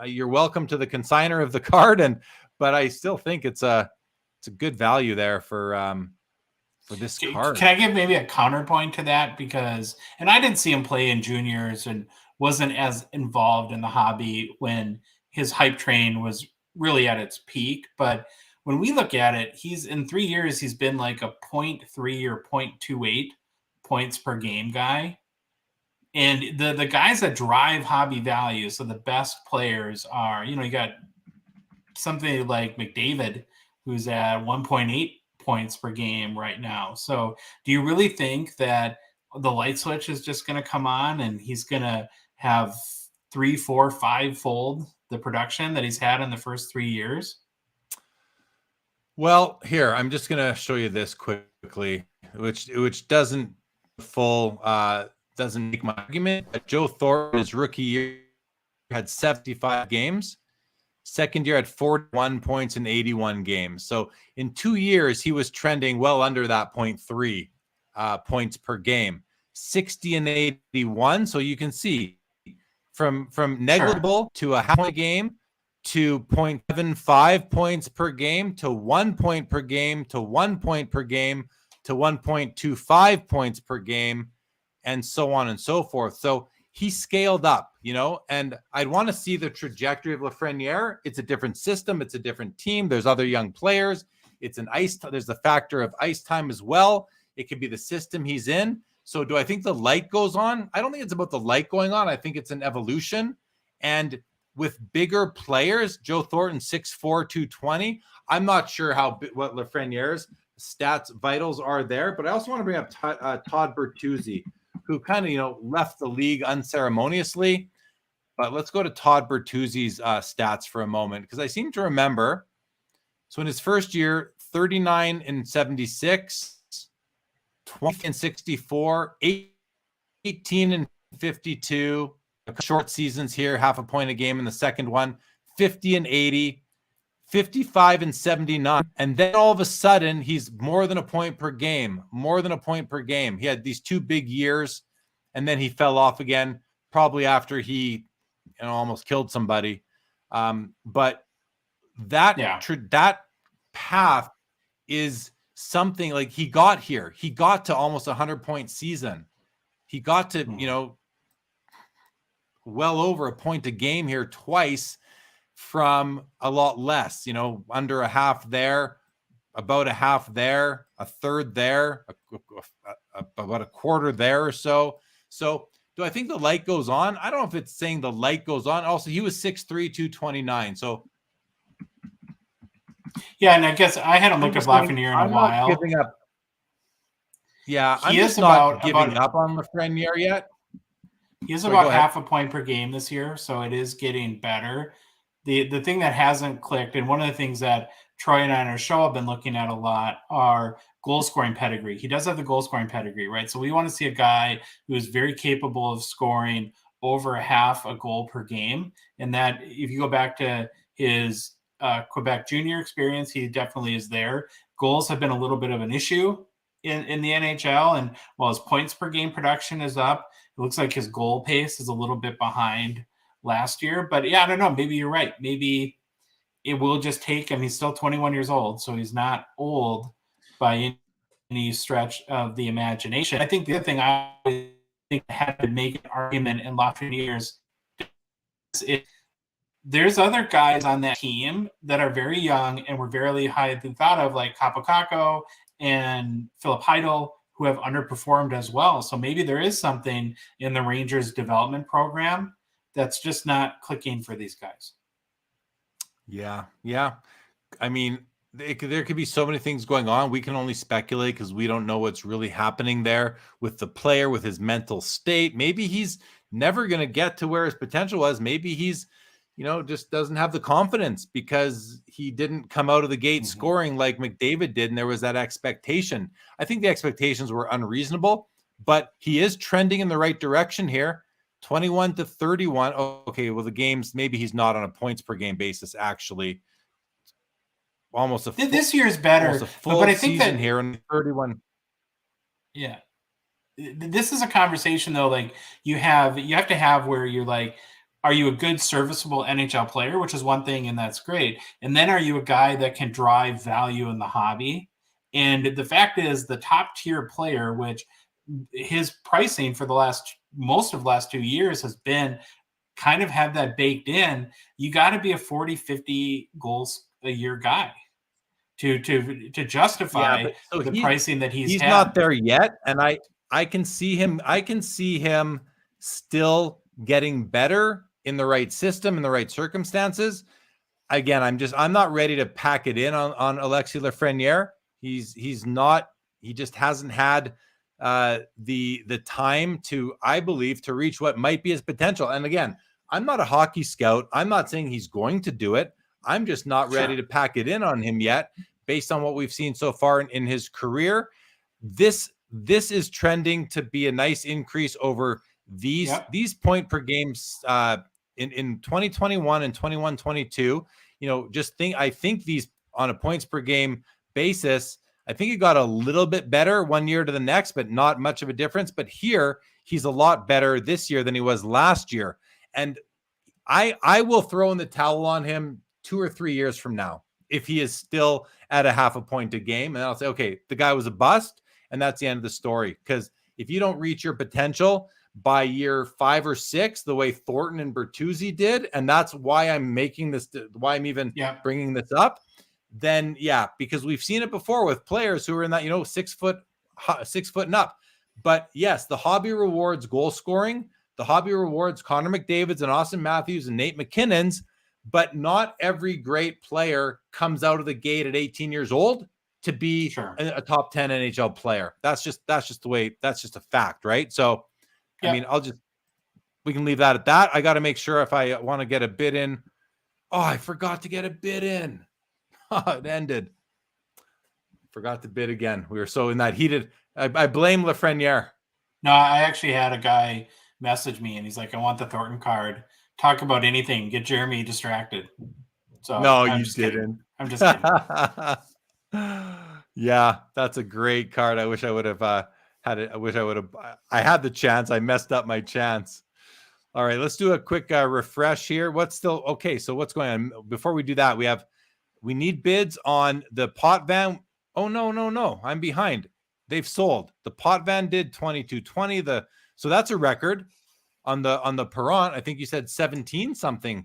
you're welcome to the consigner of the card, but I still think it's a good value there for this card. Can I give maybe a counterpoint to that? Because, and I didn't see him play in juniors and wasn't as involved in the hobby when his hype train was really at its peak, but when we look at it, he's in 3 years, he's been like a 0.3 or 0.28 points per game guy. And the guys that drive hobby value, so the best players are, you got something like McDavid, who's at 1.8 points per game right now. So do you really think that the light switch is just going to come on and he's going to have 3, 4, 5-fold the production that he's had in the first 3 years? Well, here, I'm just going to show you this quickly, which doesn't make my argument. Joe Thornton, his rookie year, had 75 games. Second year had 41 points in 81 games. So in 2 years, he was trending well under that 0.3 points per game, 60 and 81. So you can see from negligible to a half point game, to 0.75 points per game, to 1 point per game, to 1 point per game, to 1.25 points per game, and so on and so forth. So he scaled up, and I'd want to see the trajectory of Lafreniere. It's a different system. It's a different team. There's other young players. It's there's the factor of ice time as well. It could be the system he's in. So do I think the light goes on? I don't think it's about the light going on. I think it's an evolution. And with bigger players, Joe Thornton, 6'4", 220. I'm not sure what Lafreniere's stats vitals are there, but I also want to bring up Todd Bertuzzi, who kind of left the league unceremoniously. But let's go to Todd Bertuzzi's stats for a moment, because I seem to remember. So in his first year, 39 and 76, 20 and 64, 18 and 52, short seasons here, half a point a game in the second one, 50 and 80, 55 and 79. And then all of a sudden, he's more than a point per game, He had these 2 big years, and then he fell off again, probably after he almost killed somebody. But that path is something like he got here. He got to almost 100-point season. He got to, well over a point a game here twice from a lot less, under a half there, about a half there, a third there, about a quarter there or so. So do I think the light goes on? I don't know if it's saying the light goes on. Also, he was 6'3", 229. So yeah, and I guess I hadn't looked at Lafreniere in a while. Giving up. Yeah, I'm just not giving up on Lafreniere yet. He is about half a point per game this year, so it is getting better. The thing that hasn't clicked, and one of the things that Troy and I on our show have been looking at a lot, are goal scoring pedigree. He does have the goal scoring pedigree, right? So we want to see a guy who is very capable of scoring over half a goal per game. And that, if you go back to his Quebec junior experience, he definitely is there. Goals have been a little bit of an issue in the NHL. And while his points per game production is up, it looks like his goal pace is a little bit behind last year. But yeah, I don't know. Maybe you're right. Maybe it will just take him. He's still 21 years old, so he's not old by any stretch of the imagination. I think the other thing I think had to make an argument in Lafreniere's, there's other guys on that team that are very young and were very highly thought of, like Kapokako and Philip Heidel, who have underperformed as well. So maybe there is something in the Rangers development program that's just not clicking for these guys. Yeah. I mean, there could be so many things going on. We can only speculate because we don't know what's really happening there with the player, with his mental state. Maybe he's never going to get to where his potential was. Maybe he's, just doesn't have the confidence because he didn't come out of the gate scoring like McDavid did. And there was that expectation. I think the expectations were unreasonable, but he is trending in the right direction here. 21 to 31. Oh, okay. Well, the games, maybe he's not on a points per game basis, actually. Almost this year's better, but I think that here in 31. Yeah. This is a conversation though. Like you have to have where you're like, are you a good serviceable NHL player, which is one thing, and that's great. And then are you a guy that can drive value in the hobby? And the fact is, the top tier player, which his pricing for most of the last 2 years has been kind of have that baked in. You got to be a 40, 50 goals a year guy to justify the pricing that he's had. Not there yet. And I can see him still getting better in the right system, in the right circumstances. Again, I'm not ready to pack it in on Alexis Lafreniere. He just hasn't had the time to, I believe, to reach what might be his potential. And again, I'm not a hockey scout. I'm not saying he's going to do it. I'm just not ready to pack it in on him yet, based on what we've seen so far in his career. This is trending to be a nice increase over these point per games in 2021 and 21-22. I think these on a points per game basis, I think it got a little bit better one year to the next, but not much of a difference. But here, he's a lot better this year than he was last year. And I will throw in the towel on him 2 or 3 years from now if he is still at a half a point a game. And I'll say, okay, the guy was a bust, and that's the end of the story. Because if you don't reach your potential by year 5 or 6, the way Thornton and Bertuzzi did, and that's why I'm making this, why I'm even bringing this up, then because we've seen it before with players who are in that 6 foot and up. But yes, the hobby rewards goal scoring. The hobby rewards Connor McDavid's and Austin Matthews and Nate McKinnon's. But not every great player comes out of the gate at 18 years old to be a top 10 NHL player. That's just the way. That's just a fact, right? So, I mean, we can leave that at that. I got to make sure if I want to get a bid in. Oh, I forgot to get a bid in. It ended. Forgot to bid again. We were so in that heated. I blame Lafreniere. No, I actually had a guy message me, and he's like, "I want the Thornton card. Talk about anything. Get Jeremy distracted." So No, I'm you just didn't. Kidding. I'm just kidding. Yeah, that's a great card. I wish I would have had it. I wish I would have. I had the chance. I messed up my chance. All right, let's do a quick refresh here. What's still okay? So what's going on? Before we do that, we need bids on the pot van. Oh no! I'm behind. They've sold. The pot van did 2220. So that's a record on the Perron. I think you said 17 something.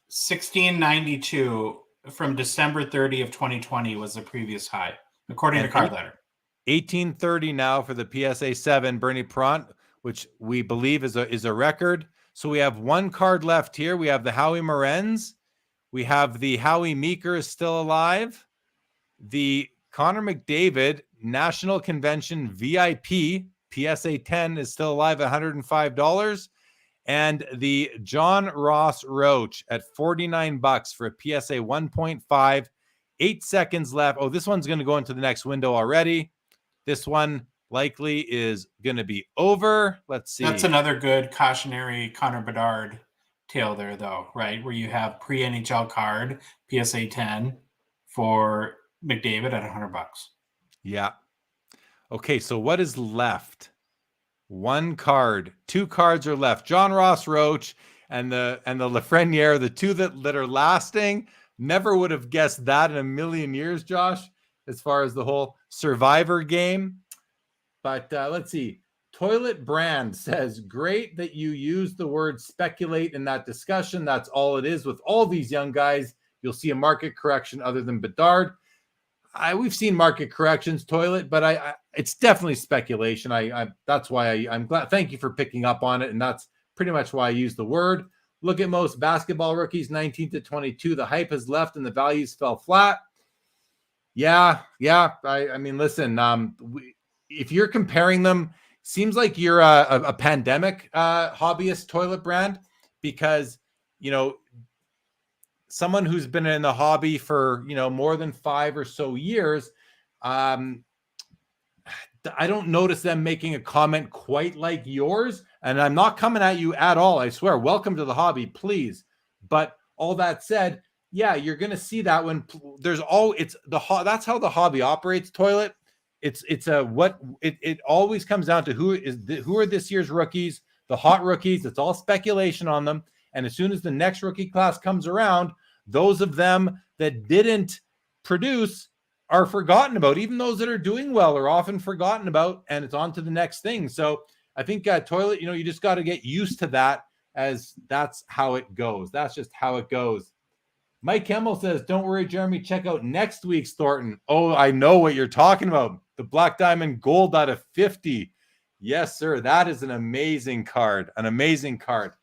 1692 from December 30 of 2020 was the previous high, according to Card Letter. 1830 now for the PSA 7 Bernie Perron, which we believe is a record. So we have one card left here. We have the Howie Morenz. We have the Howie Meeker is still alive. The Connor McDavid National Convention VIP PSA 10 is still alive at $105. And the John Ross Roach at $49 for a PSA 1.5. 8 seconds left. Oh, this one's going to go into the next window already. This one likely is going to be over. Let's see. That's another good cautionary Connor Bedard tale there, though, right? Where you have pre-NHL card, PSA 10 for McDavid at $100. Yeah. Okay, so what is left? One card. 2 cards are left. John Ross Roach and the Lafreniere, the two that are lasting. Never would have guessed that in a million years, Josh, as far as the whole Survivor game. But let's see. Toilet Brand says, great that you use the word speculate in that discussion. That's all it is with all these young guys. You'll see a market correction other than Bedard. We've seen market corrections, Toilet, but it's definitely speculation. That's why I'm glad. Thank you for picking up on it. And that's pretty much why I use the word. Look at most basketball rookies, 19 to 22. The hype has left and the values fell flat. Yeah. I mean, listen, if you're comparing them, seems like you're a pandemic hobbyist, Toilet Brand, because, someone who's been in the hobby for, more than 5 or so years, I don't notice them making a comment quite like yours. And I'm not coming at you at all. I swear, welcome to the hobby, please. But all that said, yeah, you're going to see that when that's how the hobby operates, Toilet. It always comes down to who are this year's rookies, the hot rookies. It's all speculation on them. And as soon as the next rookie class comes around, those of them that didn't produce are forgotten about. Even those that are doing well are often forgotten about, and it's on to the next thing. So I think Toilet, you just got to get used to that, as that's how it goes. That's just how it goes. Mike Hemmel says, don't worry, Jeremy, check out next week's Thornton. Oh, I know what you're talking about. The Black Diamond Gold out of 50. Yes, sir. That is an amazing card. An amazing card.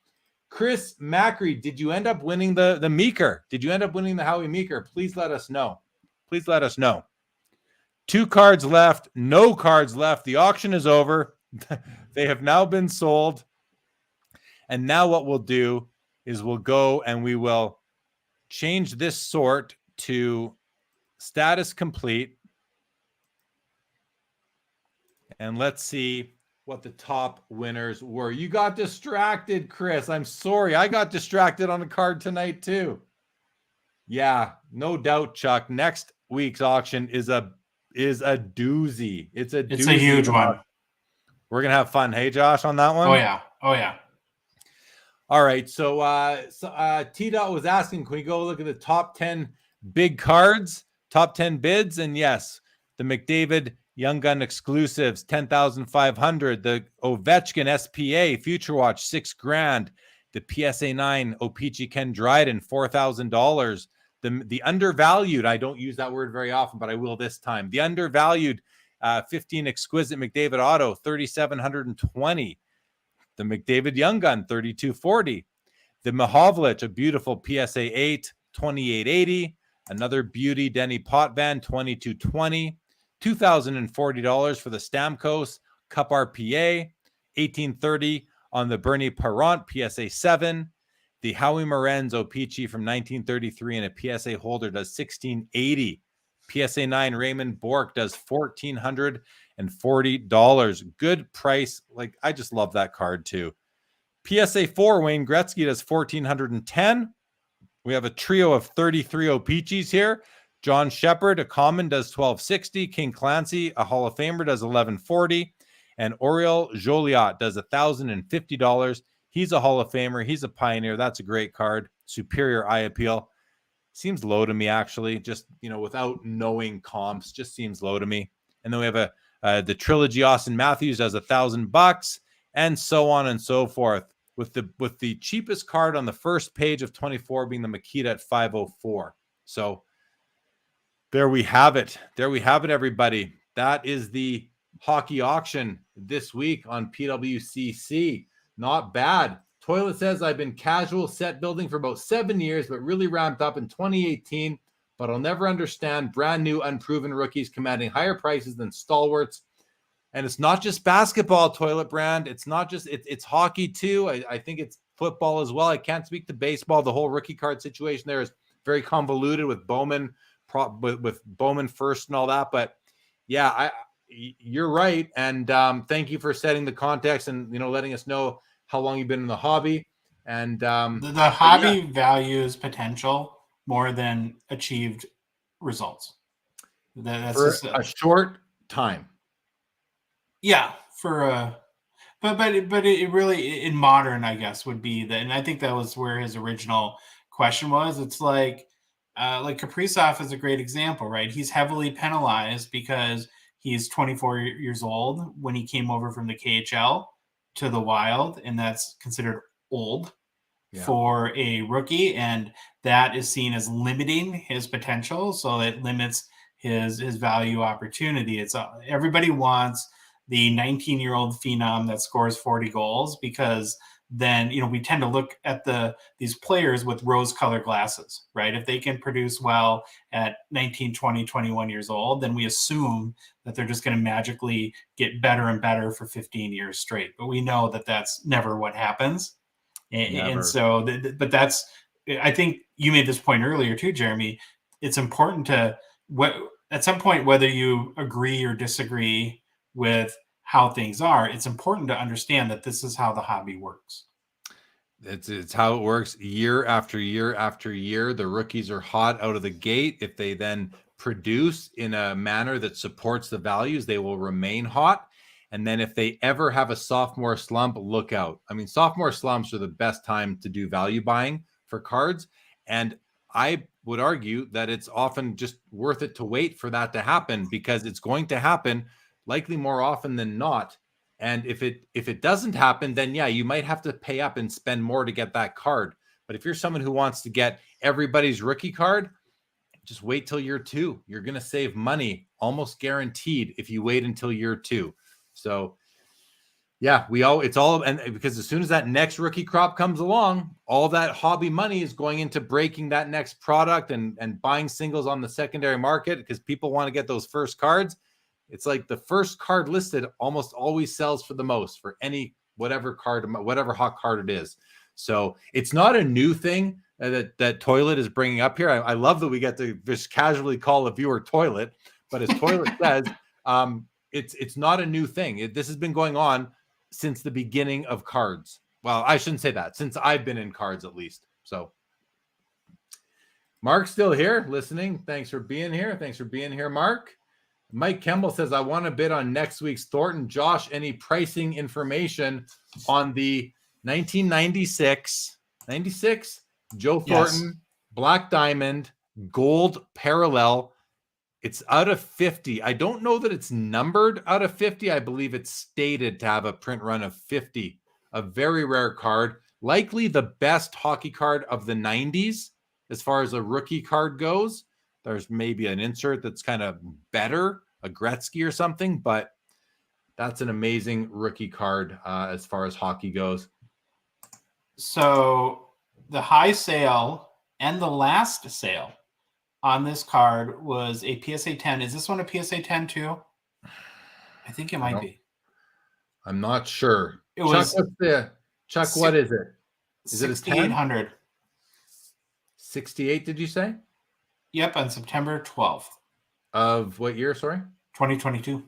Chris Macri, did you end up winning the Meeker? Did you end up winning the Howie Meeker? Please let us know. Please let us know. 2 cards left. No cards left. The auction is over. They have now been sold. And now what we'll do is we'll go and we will change this sort to status complete. And let's see what the top winners were. You got distracted, Chris. I'm sorry. I got distracted on the card tonight too. Yeah, no doubt, Chuck. Next week's auction is a doozy. It's a huge one. We're going to have fun. Hey, Josh, on that one? Oh, yeah. All right. So T-Dot was asking, can we go look at the top 10 big cards, top 10 bids? And yes, the McDavid Young Gun exclusives, 10,500. The Ovechkin SPA Future Watch, $6,000. The PSA 9 O-Pee-Chee Ken Dryden, $4,000. The undervalued, I don't use that word very often, but I will this time. The undervalued 15 Exquisite McDavid Auto, $3,720. The McDavid Young Gun, $3,240. The Mahovlich, a beautiful PSA 8, $2,880. Another beauty Denny Potvin, $2,220. $2,040 for the Stamkos Cup RPA, $1,830 on the Bernie Parent PSA 7. The Howie Morenz O-Pee-Chee from 1933 and a PSA holder does $1,680. PSA 9 Raymond Bourque does $1,440. Good price. Like, I just love that card too. PSA 4 Wayne Gretzky does $1,410. We have a trio of 33 O-Pee-Chees here. John Shepard, a common, does $1,260. King Clancy, a Hall of Famer, does $1,140. And Oriol Joliot does $1,050. He's a Hall of Famer. He's a pioneer. That's a great card. Superior eye appeal. Seems low to me, actually. Just, without knowing comps, just seems low to me. And then we have the trilogy Austin Matthews does $1,000, and so on and so forth. With the cheapest card on the first page of 24 being the Makita at $504. So there we have it. There we have it, everybody. That is the hockey auction this week on PWCC. Not bad. Toilet says, I've been casual set building for about 7 years, but really ramped up in 2018. But I'll never understand brand new, unproven rookies commanding higher prices than stalwarts. And it's not just basketball, Toilet Brand. It's not just, it's hockey too. I think it's football as well. I can't speak to baseball. The whole rookie card situation there is very convoluted with Bowman, with Bowman first and all that. But yeah, you're right. And thank you for setting the context and, letting us know how long you've been in the hobby. And the hobby values potential more than achieved results. That's for just a short time. Yeah, but it really in modern, I guess, would be that, and I think that was where his original question was. It's like Kaprizov is a great example, right? He's heavily penalized because he's 24 years old when he came over from the KHL to the Wild, and that's considered old for a rookie, and that is seen as limiting his potential, so it limits his value opportunity. It's everybody wants the 19-year-old phenom that scores 40 goals, because then, we tend to look at these players with rose-colored glasses, right? If they can produce well at 19, 20, 21 years old, then we assume that they're just going to magically get better and better for 15 years straight. But we know that that's never what happens. And so, but that's, I think you made this point earlier too, Jeremy. It's important to, at some point, whether you agree or disagree with how things are, it's important to understand that this is how the hobby works. It's how it works year after year after year. The rookies are hot out of the gate. If they then produce in a manner that supports the values, they will remain hot. And then if they ever have a sophomore slump, look out. I mean, sophomore slumps are the best time to do value buying for cards. And I would argue that it's often just worth it to wait for that to happen, because it's going to happen likely more often than not. And if it doesn't happen, then yeah, you might have to pay up and spend more to get that card. But if you're someone who wants to get everybody's rookie card, just wait till year 2. You're going to save money, almost guaranteed, if you wait until year 2. So yeah, and because as soon as that next rookie crop comes along, all that hobby money is going into breaking that next product and buying singles on the secondary market, because people want to get those first cards. It's like the first card listed almost always sells for the most for any whatever hot card it is. So it's not a new thing that Toilet is bringing up here. I love that we get to just casually call a viewer Toilet, but as Toilet says, it's not a new thing. This has been going on since the beginning of cards. Well, I shouldn't say that, since I've been in cards at least. So Mark's still here listening. Thanks for being here, Mark. Mike Kemble says, I want to bid on next week's Thornton. Josh, any pricing information on the 96 Joe Thornton Black Diamond Gold Parallel? It's out of 50. I don't know that it's numbered out of 50. I believe it's stated to have a print run of 50. A very rare card. Likely the best hockey card of the 90s as far as a rookie card goes. There's maybe an insert that's kind of better, a Gretzky or something, but that's an amazing rookie card as far as hockey goes. So the high sale and the last sale on this card was a PSA 10. Is this one a PSA 10 too? I think it might be. I'm not sure. It was Chuck, what is it? Is it a 6,800? 68, did you say? Yep, on September 12th. Of what year, sorry? 2022.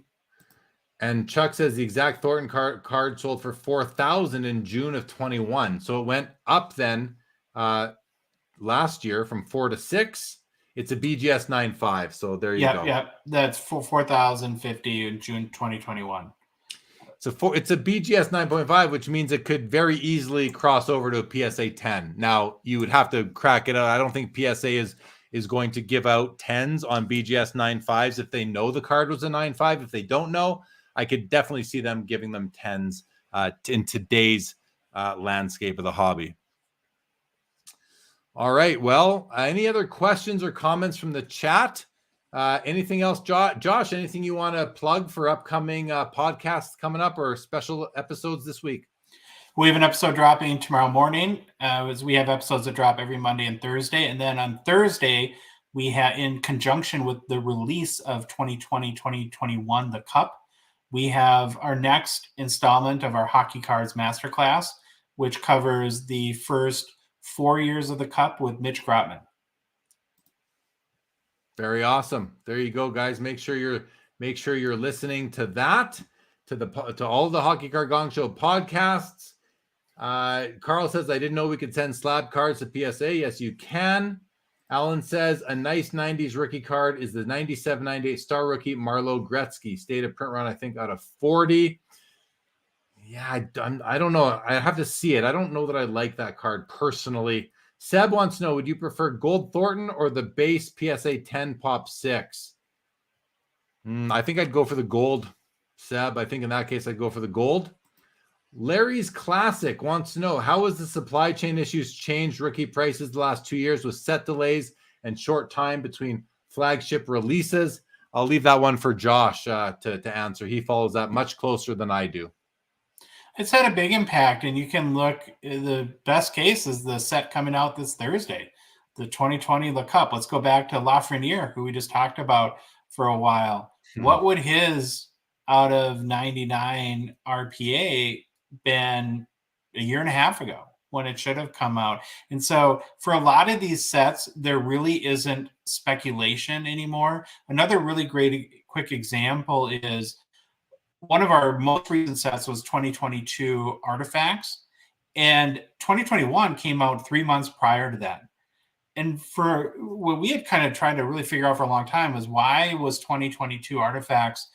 And Chuck says the exact Thornton card sold for $4,000 in June of 21. So it went up then last year from 4 to 6. It's a BGS 9.5. So there you go. Yep. That's for $4,050 in June 2021. So it's a BGS 9.5, which means it could very easily cross over to a PSA 10. Now, you would have to crack it out. I don't think PSA is going to give out 10s on BGS 9.5s if they know the card was a 9.5. If they don't know, I could definitely see them giving them 10s in today's landscape of the hobby. All right. Well, any other questions or comments from the chat? Anything else, Josh? Anything you want to plug for upcoming podcasts coming up or special episodes this week? We have an episode dropping tomorrow morning. As we have episodes that drop every Monday and Thursday, and then on Thursday we have, in conjunction with the release of 2020-2021 the Cup, we have our next installment of our Hockey Cards Masterclass, which covers the first 4 years of the Cup with Mitch Grotman. Very awesome. There you go, guys. Make sure you're listening to that, to all the Hockey Card Gong Show podcasts. Carl says, I didn't know we could send slab cards to PSA. Yes, you can. Alan says, a nice 90s rookie card is the 97-98 star rookie Marlo Gretzky. Stayed a print run, I think, out of 40. Yeah, I don't know. I have to see it. I don't know that I like that card personally. Seb wants to know, would you prefer Gold Thornton or the base PSA 10 Pop 6? I think I'd go for the gold, Seb. I think in that case, I'd go for the gold. Larry's Classic wants to know, how has the supply chain issues changed rookie prices the last 2 years with set delays and short time between flagship releases? I'll leave that one for Josh to answer. He follows that much closer than I do. It's had a big impact, and you can look, the best case is the set coming out this Thursday, the 2020 Le Cup. Let's go back to Lafreniere, who we just talked about for a while. What would his out of 99 RPA been a year and a half ago when it should have come out? And so for a lot of these sets, there really isn't speculation anymore. Another really great quick example is one of our most recent sets was 2022 Artifacts, and 2021 came out 3 months prior to that. And for what we had kind of tried to really figure out for a long time was, why was 2022 Artifacts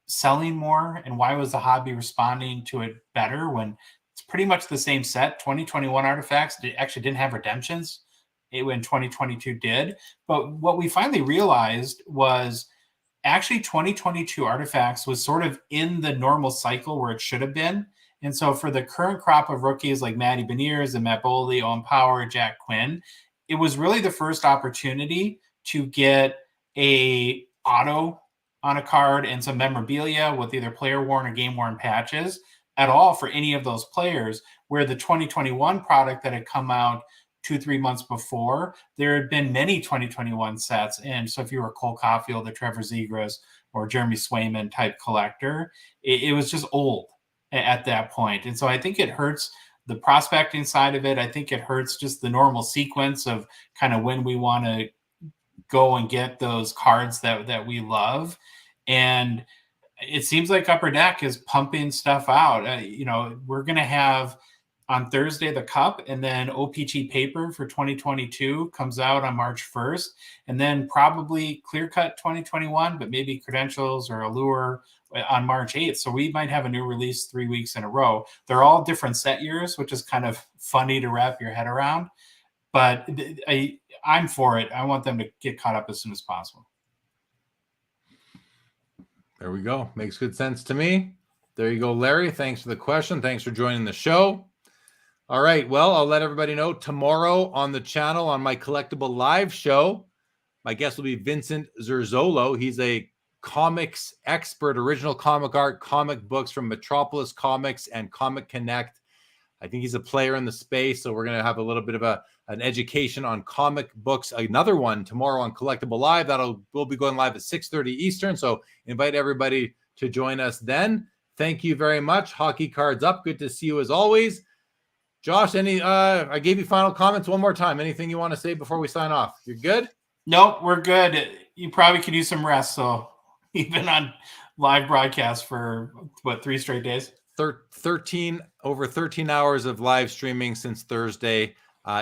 selling more, and why was the hobby responding to it better when it's pretty much the same set? 2021 Artifacts actually didn't have redemptions when 2022 did. But what we finally realized was, actually 2022 Artifacts was sort of in the normal cycle where it should have been. And so for the current crop of rookies like Matty Beniers and Matt Boley, Owen Power, Jack Quinn, it was really the first opportunity to get a auto on a card and some memorabilia with either player worn or game worn patches at all for any of those players, where the 2021 product that had come out 2-3 months before, there had been many 2021 sets. And so if you were Cole Caulfield, the Trevor Zegras, or Jeremy Swayman type collector, it was just old at that point. And so I think it hurts the prospecting side of it. I think it hurts just the normal sequence of kind of when we want to go and get those cards that we love. And it seems like Upper Deck is pumping stuff out. We're going to have on Thursday the Cup, and then OPG paper for 2022 comes out on March 1st, and then probably Clear Cut 2021, but maybe Credentials or Allure on March 8th. So we might have a new release 3 weeks in a row. They're all different set years, which is kind of funny to wrap your head around, but I'm for it. I want them to get caught up as soon as possible. There we go. Makes good sense to me. There you go, Larry. Thanks for the question. Thanks for joining the show. All right. Well, I'll let everybody know tomorrow on the channel on my Collectible Live show, my guest will be Vincent Zerzolo. He's a comics expert, original comic art, comic books from Metropolis Comics and Comic Connect. I think he's a player in the space, so we're going to have a little bit of an education on comic books. Another one tomorrow on Collectible Live. We'll be going live at 6:30 Eastern, so invite everybody to join us then. Thank you very much. Hockey Cards Up. Good to see you as always. Josh, I gave you final comments one more time. Anything you want to say before we sign off? You're good? Nope, we're good. You probably could use some rest. So you've been on live broadcast for 3 straight days? 13 hours of live streaming since Thursday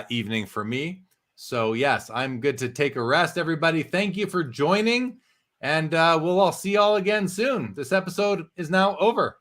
evening for me. So yes, I'm good to take a rest. Everybody, thank you for joining, and we'll all see y'all again soon. This episode is now over.